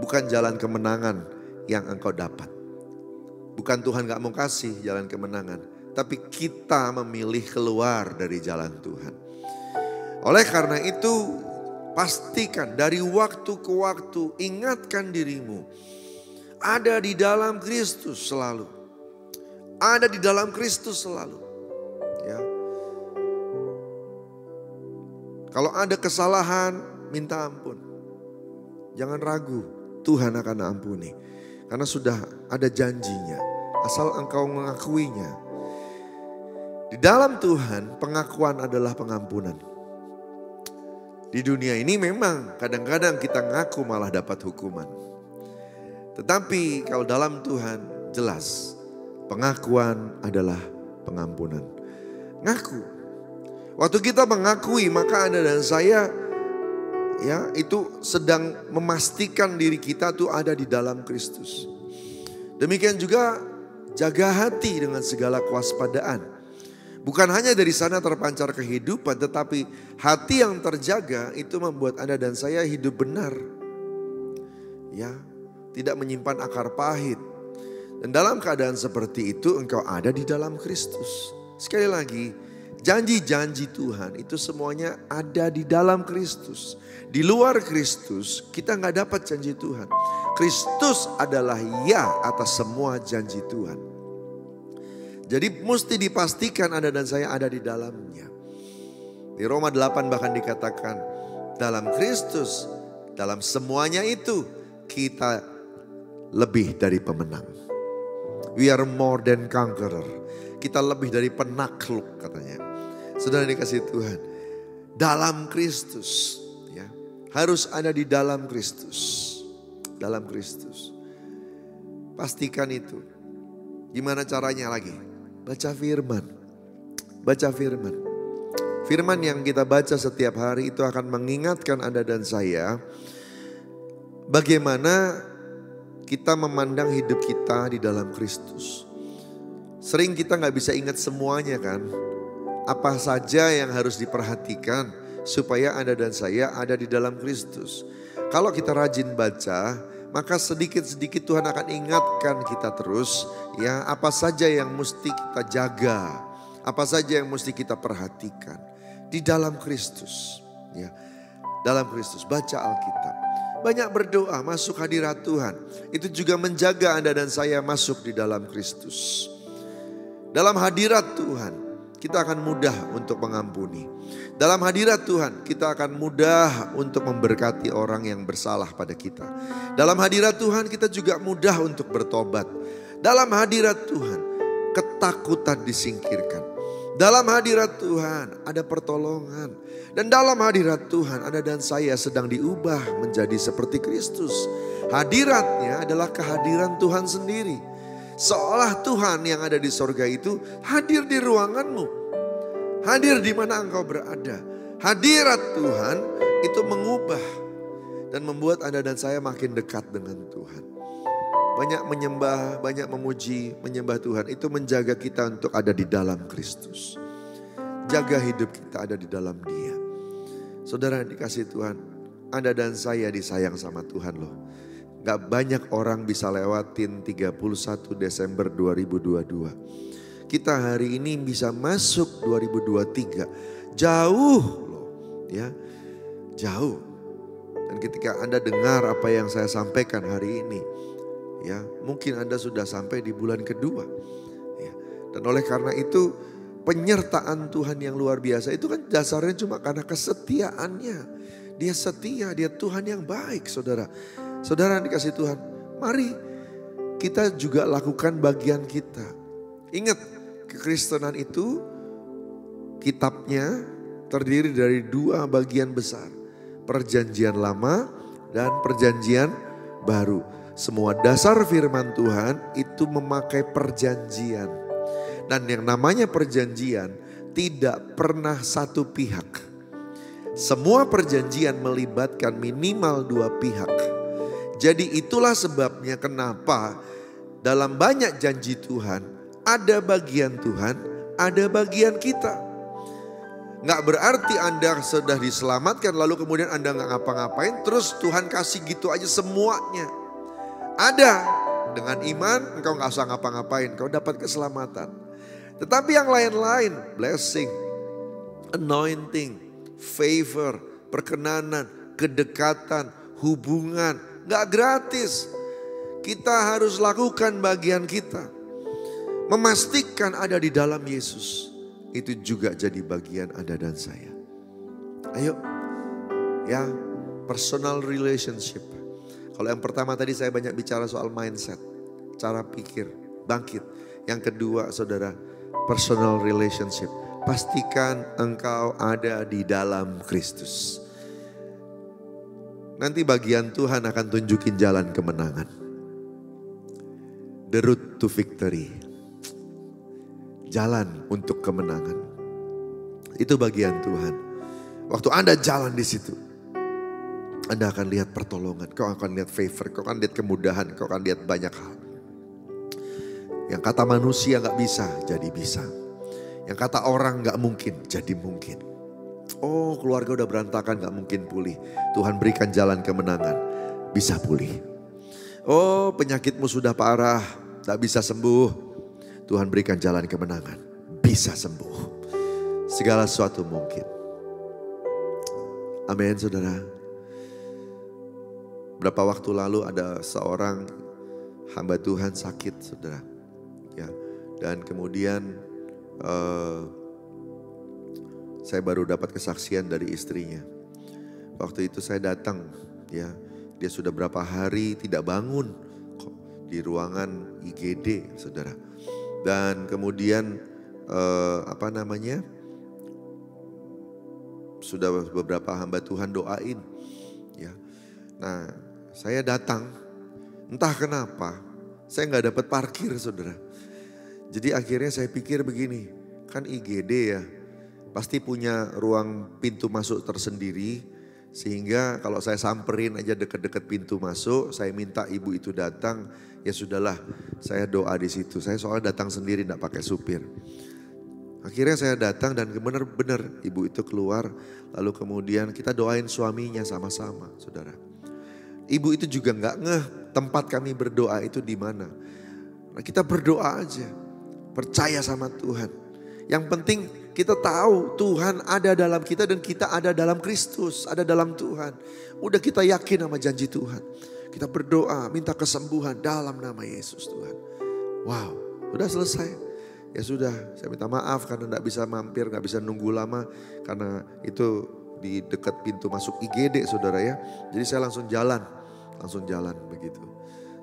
Bukan jalan kemenangan yang engkau dapat. Bukan Tuhan gak mau kasih jalan kemenangan, tapi kita memilih keluar dari jalan Tuhan. Oleh karena itu, pastikan dari waktu ke waktu, ingatkan dirimu, ada di dalam Kristus selalu. Ada di dalam Kristus selalu. Ya. Kalau ada kesalahan, minta ampun. Jangan ragu, Tuhan akan ampuni. Karena sudah ada janjinya, asal engkau mengakuinya. Di dalam Tuhan, pengakuan adalah pengampunan. Di dunia ini memang kadang-kadang kita ngaku malah dapat hukuman. Tetapi kalau dalam Tuhan jelas pengakuan adalah pengampunan. Ngaku. Waktu kita mengakui maka Anda dan saya ya itu sedang memastikan diri kita tuh ada di dalam Kristus. Demikian juga jaga hati dengan segala kewaspadaan. Bukan hanya dari sana terpancar kehidupan, tetapi hati yang terjaga itu membuat Anda dan saya hidup benar. Ya, tidak menyimpan akar pahit. Dan dalam keadaan seperti itu engkau ada di dalam Kristus. Sekali lagi, janji-janji Tuhan itu semuanya ada di dalam Kristus. Di luar Kristus kita gak dapat janji Tuhan. Kristus adalah ya atas semua janji Tuhan. Jadi mesti dipastikan Anda dan saya ada di dalamnya. Di Roma 8 bahkan dikatakan dalam Kristus, dalam semuanya itu kita lebih dari pemenang. We are more than conqueror. Kita lebih dari penakluk katanya. Saudara dikasih Tuhan. Dalam Kristus. Ya, harus ada di dalam Kristus. Dalam Kristus. Pastikan itu. Gimana caranya lagi? Baca firman. Baca firman. Firman yang kita baca setiap hari itu akan mengingatkan Anda dan saya bagaimana kita memandang hidup kita di dalam Kristus. Sering kita gak bisa ingat semuanya kan. Apa saja yang harus diperhatikan supaya Anda dan saya ada di dalam Kristus. Kalau kita rajin baca, maka sedikit-sedikit Tuhan akan ingatkan kita terus ya apa saja yang mesti kita jaga, apa saja yang mesti kita perhatikan di dalam Kristus. Ya, dalam Kristus, baca Alkitab, banyak berdoa, masuk hadirat Tuhan. Itu juga menjaga Anda dan saya masuk di dalam Kristus. Dalam hadirat Tuhan, kita akan mudah untuk mengampuni. Dalam hadirat Tuhan, kita akan mudah untuk memberkati orang yang bersalah pada kita. Dalam hadirat Tuhan, kita juga mudah untuk bertobat. Dalam hadirat Tuhan, ketakutan disingkirkan. Dalam hadirat Tuhan, ada pertolongan. Dan dalam hadirat Tuhan, Anda dan saya sedang diubah menjadi seperti Kristus. Hadiratnya adalah kehadiran Tuhan sendiri. Seolah Tuhan yang ada di sorga itu hadir di ruanganmu. Hadir di mana engkau berada. Hadirat Tuhan itu mengubah dan membuat Anda dan saya makin dekat dengan Tuhan. Banyak menyembah, banyak memuji, menyembah Tuhan. Itu menjaga kita untuk ada di dalam Kristus. Jaga hidup kita ada di dalam Dia. Saudara yang dikasih Tuhan, Anda dan saya disayang sama Tuhan loh. Gak banyak orang bisa lewatin 31 Desember 2022. Kita hari ini bisa masuk 2023. Jauh loh ya. Jauh. Dan ketika Anda dengar apa yang saya sampaikan hari ini. Ya, mungkin Anda sudah sampai di bulan kedua. Ya. Dan oleh karena itu penyertaan Tuhan yang luar biasa itu kan dasarnya cuma karena kesetiaannya. Dia setia, dia Tuhan yang baik saudara. Saudara yang dikasih Tuhan, mari kita juga lakukan bagian kita. Ingat, kekristenan itu kitabnya terdiri dari 2 bagian besar. Perjanjian lama dan perjanjian baru. Semua dasar firman Tuhan itu memakai perjanjian. Dan yang namanya perjanjian tidak pernah satu pihak. Semua perjanjian melibatkan minimal 2 pihak. Jadi itulah sebabnya kenapa dalam banyak janji Tuhan ada bagian Tuhan, ada bagian kita. Nggak berarti Anda sudah diselamatkan lalu kemudian Anda nggak ngapa-ngapain terus Tuhan kasih gitu aja semuanya. Ada, dengan iman engkau nggak usah ngapa-ngapain, kau dapat keselamatan. Tetapi yang lain-lain, blessing, anointing, favor, perkenanan, kedekatan, hubungan, gak gratis. Kita harus lakukan bagian kita. Memastikan ada di dalam Yesus. Itu juga jadi bagian Anda dan saya. Ayo, ya, personal relationship. Kalau yang pertama tadi saya banyak bicara soal mindset, cara pikir, bangkit. Yang kedua saudara, personal relationship. Pastikan engkau ada di dalam Kristus. Nanti bagian Tuhan akan tunjukin jalan kemenangan. The road to victory. Jalan untuk kemenangan. Itu bagian Tuhan. Waktu Anda jalan di situ, Anda akan lihat pertolongan, kau akan lihat favor, kau akan lihat kemudahan, kau akan lihat banyak hal. Yang kata manusia gak bisa, jadi bisa. Yang kata orang gak mungkin, jadi mungkin. Oh, keluarga udah berantakan gak mungkin pulih. Tuhan berikan jalan kemenangan, bisa pulih. Oh, penyakitmu sudah parah, tak bisa sembuh. Tuhan berikan jalan kemenangan, bisa sembuh. Segala sesuatu mungkin. Amin saudara. Berapa waktu lalu ada seorang hamba Tuhan sakit saudara. Ya, dan kemudian saya baru dapat kesaksian dari istrinya. Waktu itu saya datang, ya, dia sudah berapa hari tidak bangun di ruangan IGD, saudara. Dan kemudian sudah beberapa hamba Tuhan doain, ya. Nah, saya datang, entah kenapa, saya nggak dapat parkir, saudara. Jadi akhirnya saya pikir begini, kan IGD ya. Pasti punya ruang pintu masuk tersendiri. Sehingga kalau saya samperin aja deket-deket pintu masuk. Saya minta ibu itu datang. Ya sudahlah, saya doa di situ. Saya soalnya datang sendiri gak pakai supir. Akhirnya saya datang dan benar-benar ibu itu keluar. Lalu kemudian kita doain suaminya sama-sama saudara. Ibu itu juga gak ngeh tempat kami berdoa itu di mana. Nah, kita berdoa aja. Percaya sama Tuhan. Yang penting kita tahu Tuhan ada dalam kita dan kita ada dalam Kristus, ada dalam Tuhan. Udah kita yakin sama janji Tuhan. Kita berdoa, minta kesembuhan dalam nama Yesus Tuhan. Wow, udah selesai. Ya sudah, saya minta maaf karena gak bisa mampir, gak bisa nunggu lama. Karena itu di dekat pintu masuk IGD saudara ya. Jadi saya langsung jalan begitu.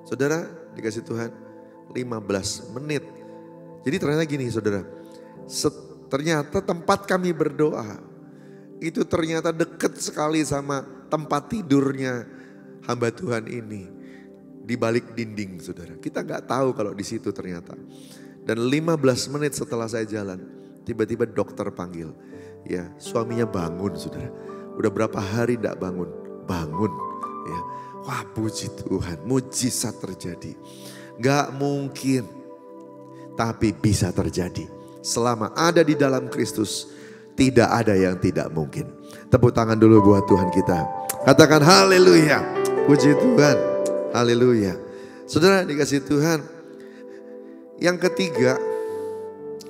Saudara dikasih Tuhan 15 menit. Jadi ternyata gini saudara, ternyata tempat kami berdoa itu ternyata dekat sekali sama tempat tidurnya hamba Tuhan ini. Di balik dinding saudara. Kita gak tahu kalau di situ ternyata. Dan 15 menit setelah saya jalan, tiba-tiba dokter panggil. Ya, suaminya bangun saudara. Udah berapa hari gak bangun. Ya. Wah puji Tuhan, mujizat terjadi. Gak mungkin, tapi bisa terjadi. Selama ada di dalam Kristus, tidak ada yang tidak mungkin. Tepuk tangan dulu buat Tuhan kita. Katakan haleluya, puji Tuhan, haleluya. Saudara dikasih Tuhan. Yang ketiga,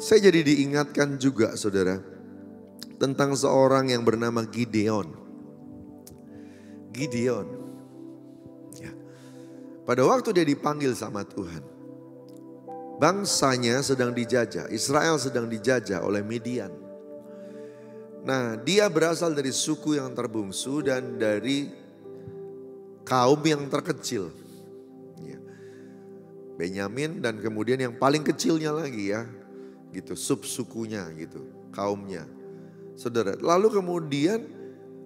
saya jadi diingatkan juga saudara, tentang seorang yang bernama Gideon. Ya. Pada waktu dia dipanggil sama Tuhan, bangsanya sedang dijajah, Israel sedang dijajah oleh Midian. Nah, dia berasal dari suku yang terbungsu dan dari kaum yang terkecil. Benyamin dan kemudian yang paling kecilnya lagi ya, gitu, subsukunya gitu, kaumnya. Saudara, lalu kemudian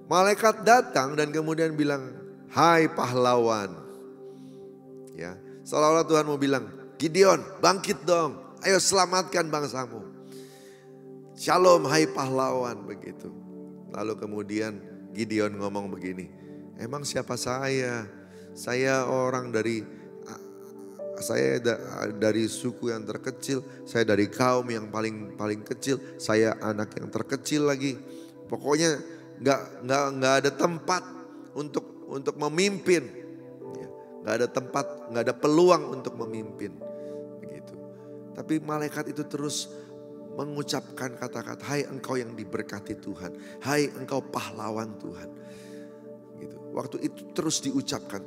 malaikat datang dan kemudian bilang, hai pahlawan. Ya, seolah-olah Tuhan mau bilang, Gideon bangkit dong, ayo selamatkan bangsamu. Shalom hai pahlawan begitu. Lalu kemudian Gideon ngomong begini, emang siapa saya? Saya orang dari suku yang terkecil, saya dari kaum yang paling kecil, saya anak yang terkecil lagi. Pokoknya nggak ada tempat untuk memimpin, nggak ada tempat, nggak ada peluang untuk memimpin, begitu. Tapi malaikat itu terus mengucapkan kata-kata, hai engkau yang diberkati Tuhan, hai engkau pahlawan Tuhan. Gitu. Waktu itu terus diucapkan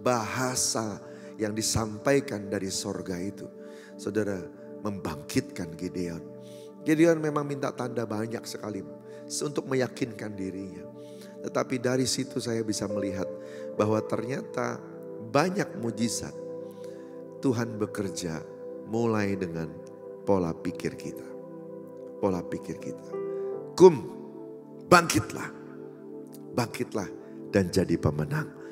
bahasa yang disampaikan dari sorga itu. Saudara, membangkitkan Gideon. Gideon memang minta tanda banyak sekali untuk meyakinkan dirinya. Tetapi dari situ saya bisa melihat bahwa ternyata banyak mujizat Tuhan bekerja mulai dengan pola pikir kita. Pola pikir kita. Bangkitlah dan jadi pemenang.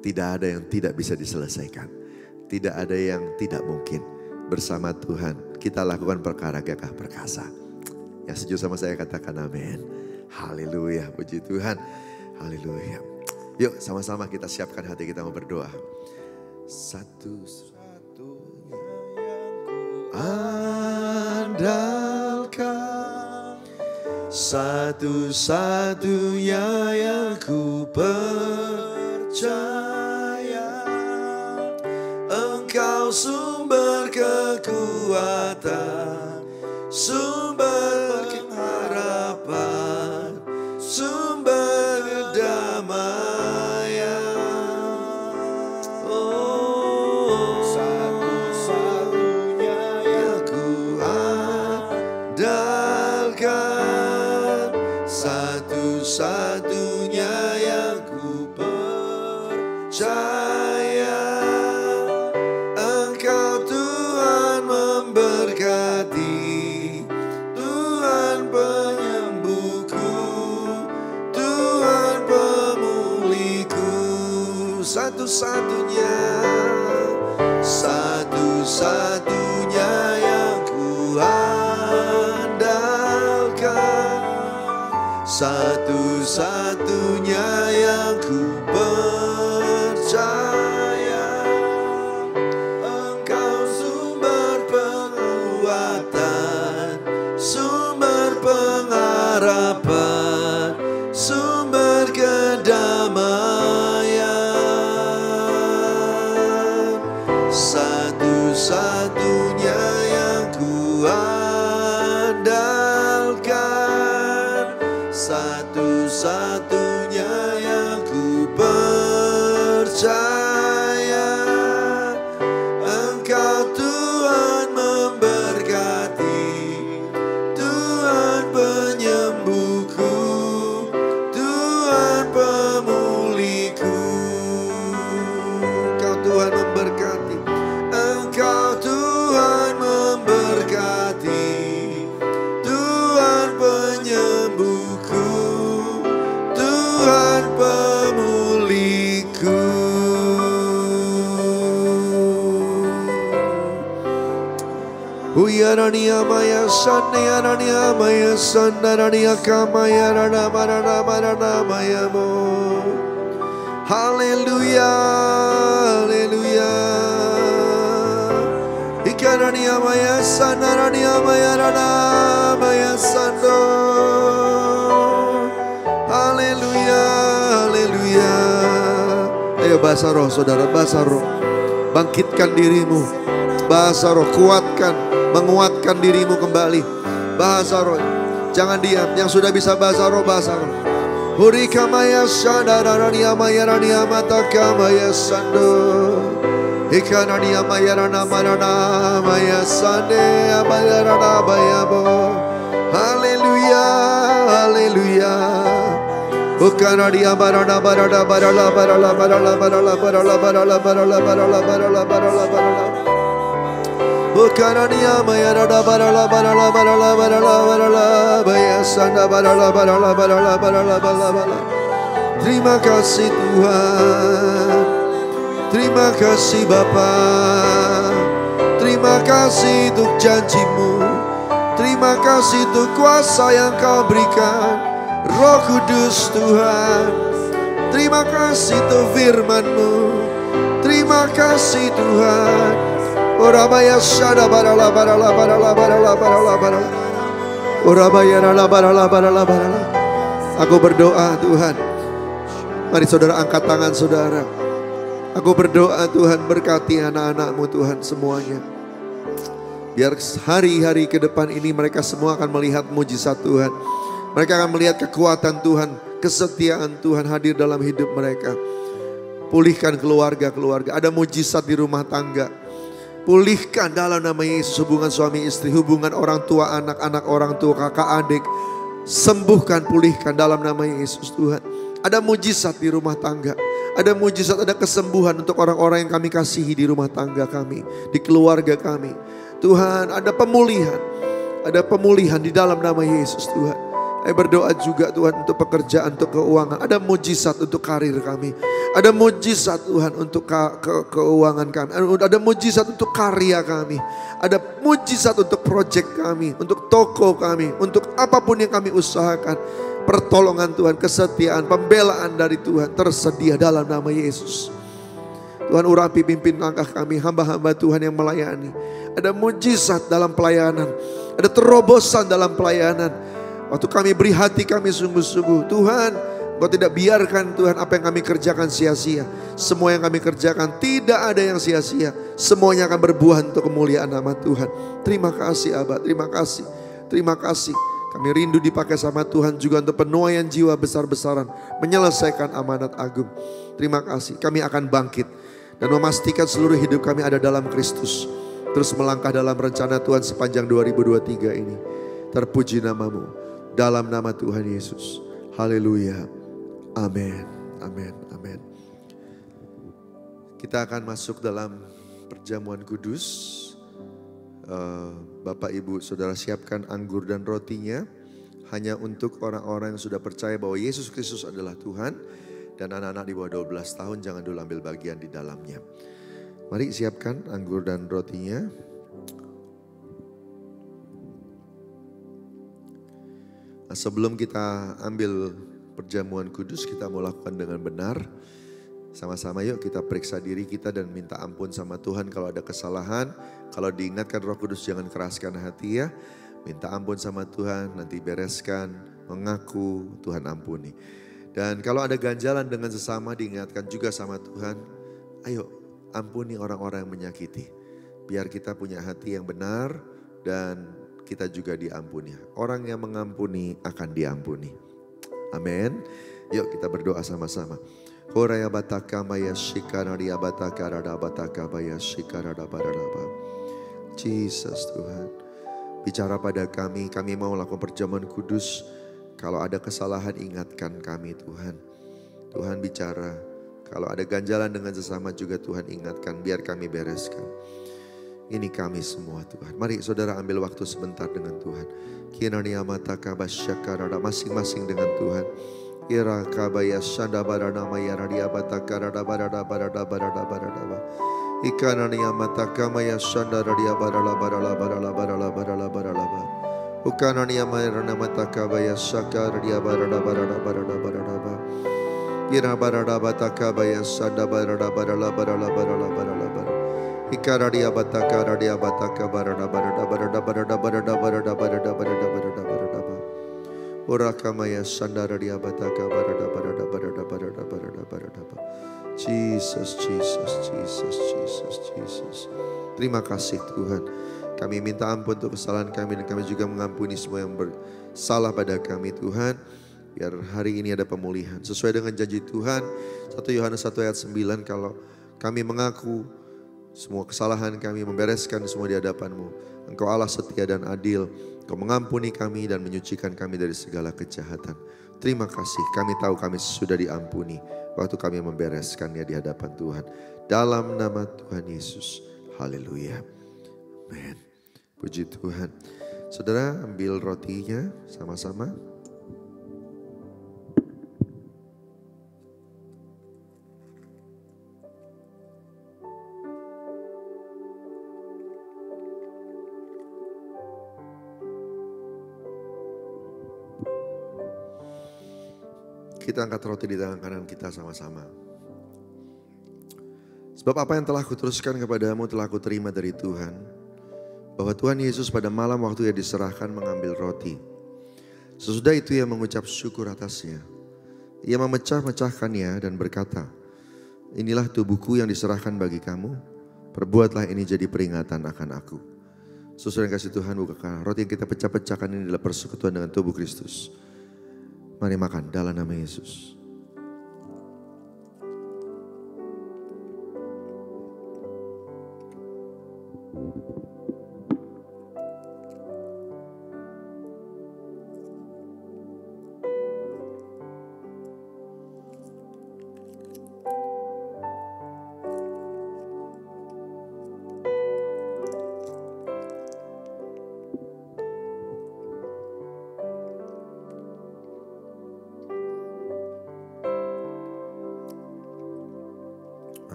Tidak ada yang tidak bisa diselesaikan. Tidak ada yang tidak mungkin. Bersama Tuhan kita lakukan perkara gagah perkasa. Yang setuju sama saya katakan amin. Haleluya, puji Tuhan. Haleluya. Yuk sama-sama kita siapkan hati kita mau berdoa. Satu-satunya yang ku andalkan, satu-satunya yang ku percaya, Engkau sumber kekuatan, sumber pengharapan, sumber kedamaian. Oh, satu-satunya yang ku andalkan, satu-satunya yang ku percaya. Uyarania maya sania rania maya sandarania kamaya rana marana marana maya mo. Haleluya, haleluya. Ikarania maya sanarania maya rana maya sando. Haleluya, haleluya. Ayo bahasa roh saudara, bahasa roh. Bangkitkan dirimu. Bahasa roh, kuatkan, menguatkan dirimu kembali. Bahasa roh, jangan diam. Yang sudah bisa bahasa roh, bahasa roh. Hurika maya sandarania maya rania mataka maya sando. Ikanania maya rana marana maya sande maya rana maya bo. Haleluya, haleluya. Bukanania barana barada barala barala barala barala barala barala barala barala barala barala barala. Bukanania mayarada barala barala barala barala barala bayasana barala barala barala barala barala. Terima kasih Tuhan. Terima kasih Bapa. Terima kasih untuk janjimu. Terima kasih untuk kuasa yang kau berikan, Roh Kudus Tuhan. Terima kasih untuk firman-Mu. Terima kasih Tuhan. Orabaya shada barala barala barala barala barala barala. Orabaya rala barala barala barala. Aku berdoa Tuhan. Mari saudara angkat tangan saudara. Aku berdoa Tuhan, berkati anak-anak-Mu Tuhan semuanya. Biar hari-hari ke depan ini mereka semua akan melihat mujizat Tuhan. Mereka akan melihat kekuatan Tuhan, kesetiaan Tuhan hadir dalam hidup mereka. Pulihkan keluarga-keluarga. Ada mujizat di rumah tangga. Pulihkan dalam nama Yesus hubungan suami istri, hubungan orang tua anak, anak orang tua, kakak adik. Sembuhkan, pulihkan dalam nama Yesus Tuhan. Ada mujizat di rumah tangga. Ada mujizat, ada kesembuhan untuk orang-orang yang kami kasihi di rumah tangga kami, di keluarga kami. Tuhan, ada pemulihan. Ada pemulihan di dalam nama Yesus Tuhan. Saya berdoa juga Tuhan untuk pekerjaan, untuk keuangan. Ada mujizat untuk karir kami. Ada mujizat Tuhan untuk keuangan kami. Ada mujizat untuk karya kami. Ada mujizat untuk proyek kami, untuk toko kami, untuk apapun yang kami usahakan. Pertolongan Tuhan, kesetiaan, pembelaan dari Tuhan tersedia dalam nama Yesus. Tuhan urapi pimpin langkah kami, hamba-hamba Tuhan yang melayani. Ada mujizat dalam pelayanan. Ada terobosan dalam pelayanan. Waktu kami beri hati kami sungguh-sungguh. Tuhan, Engkau tidak biarkan Tuhan apa yang kami kerjakan sia-sia. Semua yang kami kerjakan tidak ada yang sia-sia. Semuanya akan berbuah untuk kemuliaan nama Tuhan. Terima kasih Abah, terima kasih. Terima kasih. Kami rindu dipakai sama Tuhan juga untuk penuaian jiwa besar-besaran. Menyelesaikan amanat agung. Terima kasih. Kami akan bangkit. Dan memastikan seluruh hidup kami ada dalam Kristus. Terus melangkah dalam rencana Tuhan sepanjang 2023 ini. Terpuji nama-Mu. Dalam nama Tuhan Yesus. Haleluya. Amin. Amin. Amin. Kita akan masuk dalam perjamuan kudus. Bapak Ibu Saudara siapkan anggur dan rotinya. Hanya untuk orang-orang yang sudah percaya bahwa Yesus Kristus adalah Tuhan. Dan anak-anak di bawah 12 tahun jangan dulu ambil bagian di dalamnya. Mari siapkan anggur dan rotinya. Nah, sebelum kita ambil perjamuan kudus, kita mau lakukan dengan benar. Sama-sama yuk kita periksa diri kita dan minta ampun sama Tuhan kalau ada kesalahan. Kalau diingatkan Roh Kudus jangan keraskan hati ya. Minta ampun sama Tuhan, nanti bereskan, mengaku, Tuhan ampuni. Dan kalau ada ganjalan dengan sesama diingatkan juga sama Tuhan. Ayo ampuni orang-orang yang menyakiti. Biar kita punya hati yang benar dan kita juga diampuni. Orang yang mengampuni akan diampuni. Amin. Yuk kita berdoa sama-sama. Horaya bataka maya shikara dia bataka rada bataka maya shikara rada barada. Jesus Tuhan. Bicara pada kami mau lakukan perjamuan kudus. Kalau ada kesalahan ingatkan kami Tuhan. Tuhan bicara. Kalau ada ganjalan dengan sesama juga Tuhan ingatkan. Biar kami bereskan. Ini kami semua Tuhan. Mari saudara ambil waktu sebentar dengan Tuhan. Kiranya mata kabasyakara masing-masing dengan Tuhan. Kira kabaya shanda barana maya radia bataka rada barada barada barada barada. Ikanania matakama ya shandara dia barala barala barala barala barala barala ba. Ukanania mayarana matakaba ya shakar dia barala barala barala barala ba. Ira barala batakaba ya shanda barala barala barala barala barala barala. Ikaradia bataka radia bataka barada barada barada barada barada barada barada barada barada barada ba. Urakamaya sanda radia bataka barada barada barada barada barada barada ba. Jesus, Jesus, Jesus, Jesus, Jesus. Terima kasih Tuhan. Kami minta ampun untuk kesalahan kami dan kami juga mengampuni semua yang bersalah pada kami Tuhan. Biar hari ini ada pemulihan. Sesuai dengan janji Tuhan. 1 Yohanes 1 ayat 9 kalau kami mengaku semua kesalahan kami, membereskan semua di hadapan-Mu. Engkau Allah setia dan adil. Engkau mengampuni kami dan menyucikan kami dari segala kejahatan. Terima kasih, kami tahu kami sudah diampuni waktu kami membereskannya di hadapan Tuhan. Dalam nama Tuhan Yesus. Haleluya. Amin. Puji Tuhan. Saudara ambil rotinya sama-sama. Kita angkat roti di tangan kanan kita sama-sama. Sebab apa yang telah kuteruskan kepadamu telah kuterima dari Tuhan. Bahwa Tuhan Yesus pada malam waktu ia diserahkan mengambil roti. Sesudah itu ia mengucap syukur atasnya. Ia memecah-mecahkannya dan berkata, inilah tubuhku yang diserahkan bagi kamu. Perbuatlah ini jadi peringatan akan aku. Saudara yang kasih Tuhan, bukakan roti yang kita pecah-pecahkan ini adalah persekutuan dengan tubuh Kristus. Mari makan dalam nama Yesus.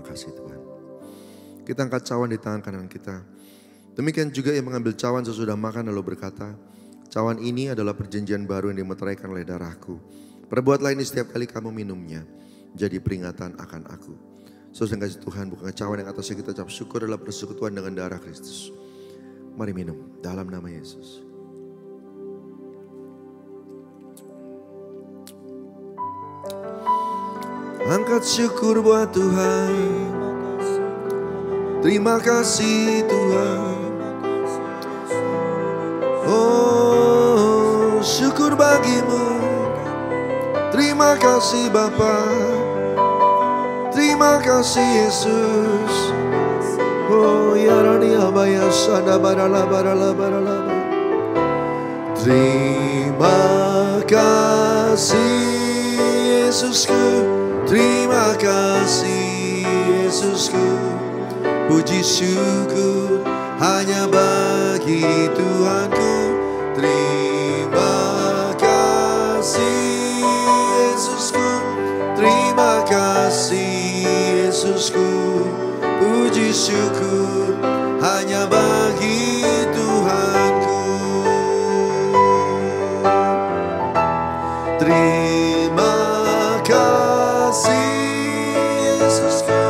Kasih Tuhan. Kita angkat cawan di tangan kanan kita. Demikian juga ia mengambil cawan sesudah makan lalu berkata, cawan ini adalah perjanjian baru yang dimeteraikan oleh darahku. Perbuatlah ini setiap kali kamu minumnya, jadi peringatan akan aku. Saudara kasih Tuhan, bukan cawan yang atasnya kita ucap syukur adalah persekutuan dengan darah Kristus. Mari minum dalam nama Yesus. Angkat syukur buat Tuhan. Terima kasih Tuhan. Oh, syukur bagimu. Terima kasih Bapa. Terima kasih Yesus. Oh, ya rani abaya sada barala barala barala. Terima kasih Yesusku. Terima kasih Yesusku. Puji syukur hanya bagi Tuhanku. Terima kasih Yesusku. Terima kasih Yesusku. Puji syukur hanya bagi Tuhanku. Terima kasih Yesusku.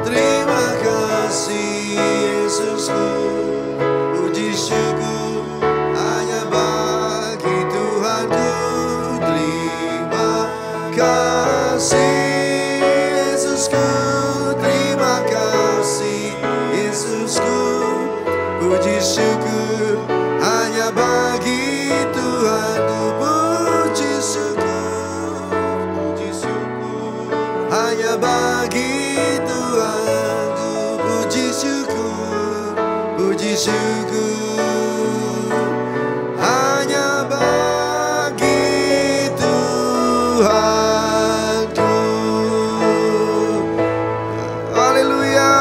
Terima kasih Yesusku. Puji syukur hanya bagi Tuhanku. Terima kasih Yesusku. Terima kasih Yesusku. Puji syukur hanya bagi Tuhanku. Puji syukur, puji syukur hanya bagi Tuhanku. Puji syukur, puji syukur hanya bagi Tuhanku. Haleluya,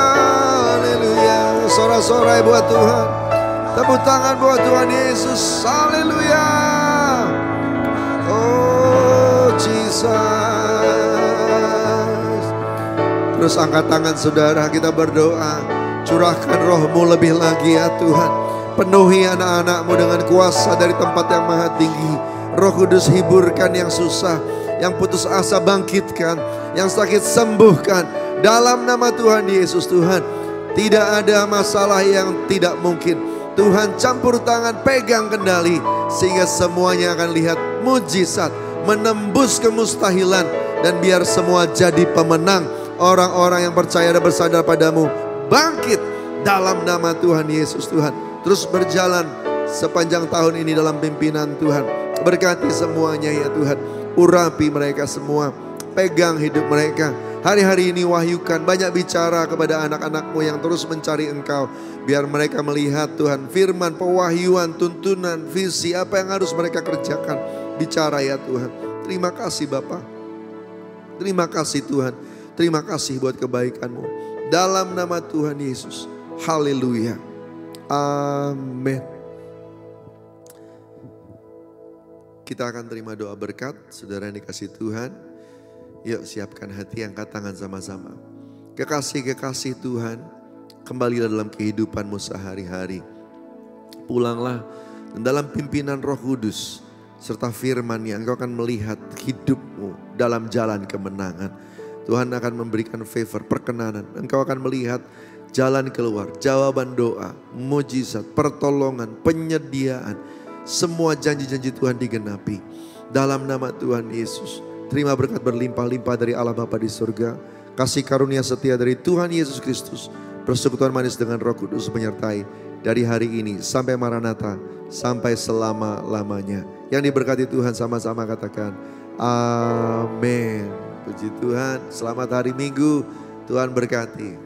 haleluya. Sorak-sorai buat Tuhan. Tepuk tangan buat Tuhan Yesus. Haleluya. Oh Jesus. Terus angkat tangan saudara, kita berdoa. Curahkan roh-Mu lebih lagi ya Tuhan. Penuhi anak-anak-Mu dengan kuasa dari tempat yang maha tinggi. Roh Kudus hiburkan yang susah, yang putus asa bangkitkan, yang sakit sembuhkan. Dalam nama Tuhan Yesus Tuhan. Tidak ada masalah yang tidak mungkin. Tuhan campur tangan, pegang kendali. Sehingga semuanya akan lihat mujizat, menembus kemustahilan. Dan biar semua jadi pemenang. Orang-orang yang percaya dan bersandar padamu bangkit dalam nama Tuhan Yesus Tuhan. Terus berjalan sepanjang tahun ini dalam pimpinan Tuhan. Berkati semuanya ya Tuhan. Urapi mereka semua. Pegang hidup mereka. Hari-hari ini wahyukan, banyak bicara kepada anak-anak-Mu yang terus mencari Engkau. Biar mereka melihat Tuhan firman, pewahyuan, tuntunan, visi, apa yang harus mereka kerjakan. Bicara ya Tuhan. Terima kasih Bapa. Terima kasih Tuhan. Terima kasih buat kebaikan-Mu. Dalam nama Tuhan Yesus. Haleluya. Amin. Kita akan terima doa berkat. Saudara yang dikasih Tuhan. Yuk siapkan hati, angkat tangan sama-sama. Kekasih-kekasih Tuhan. Kembalilah dalam kehidupan-Mu sehari-hari. Pulanglah dalam pimpinan Roh Kudus. Serta firman-Nya, engkau akan melihat hidup-Mu dalam jalan kemenangan. Tuhan akan memberikan favor, perkenanan. Engkau akan melihat jalan keluar, jawaban doa, mujizat, pertolongan, penyediaan. Semua janji-janji Tuhan digenapi. Dalam nama Tuhan Yesus. Terima berkat berlimpah-limpah dari Allah Bapa di surga. Kasih karunia setia dari Tuhan Yesus Kristus. Persekutuan manis dengan Roh Kudus menyertai dari hari ini sampai Maranatha, sampai selama-lamanya. Yang diberkati Tuhan sama-sama katakan amin. Puji Tuhan, selamat hari Minggu, Tuhan berkati.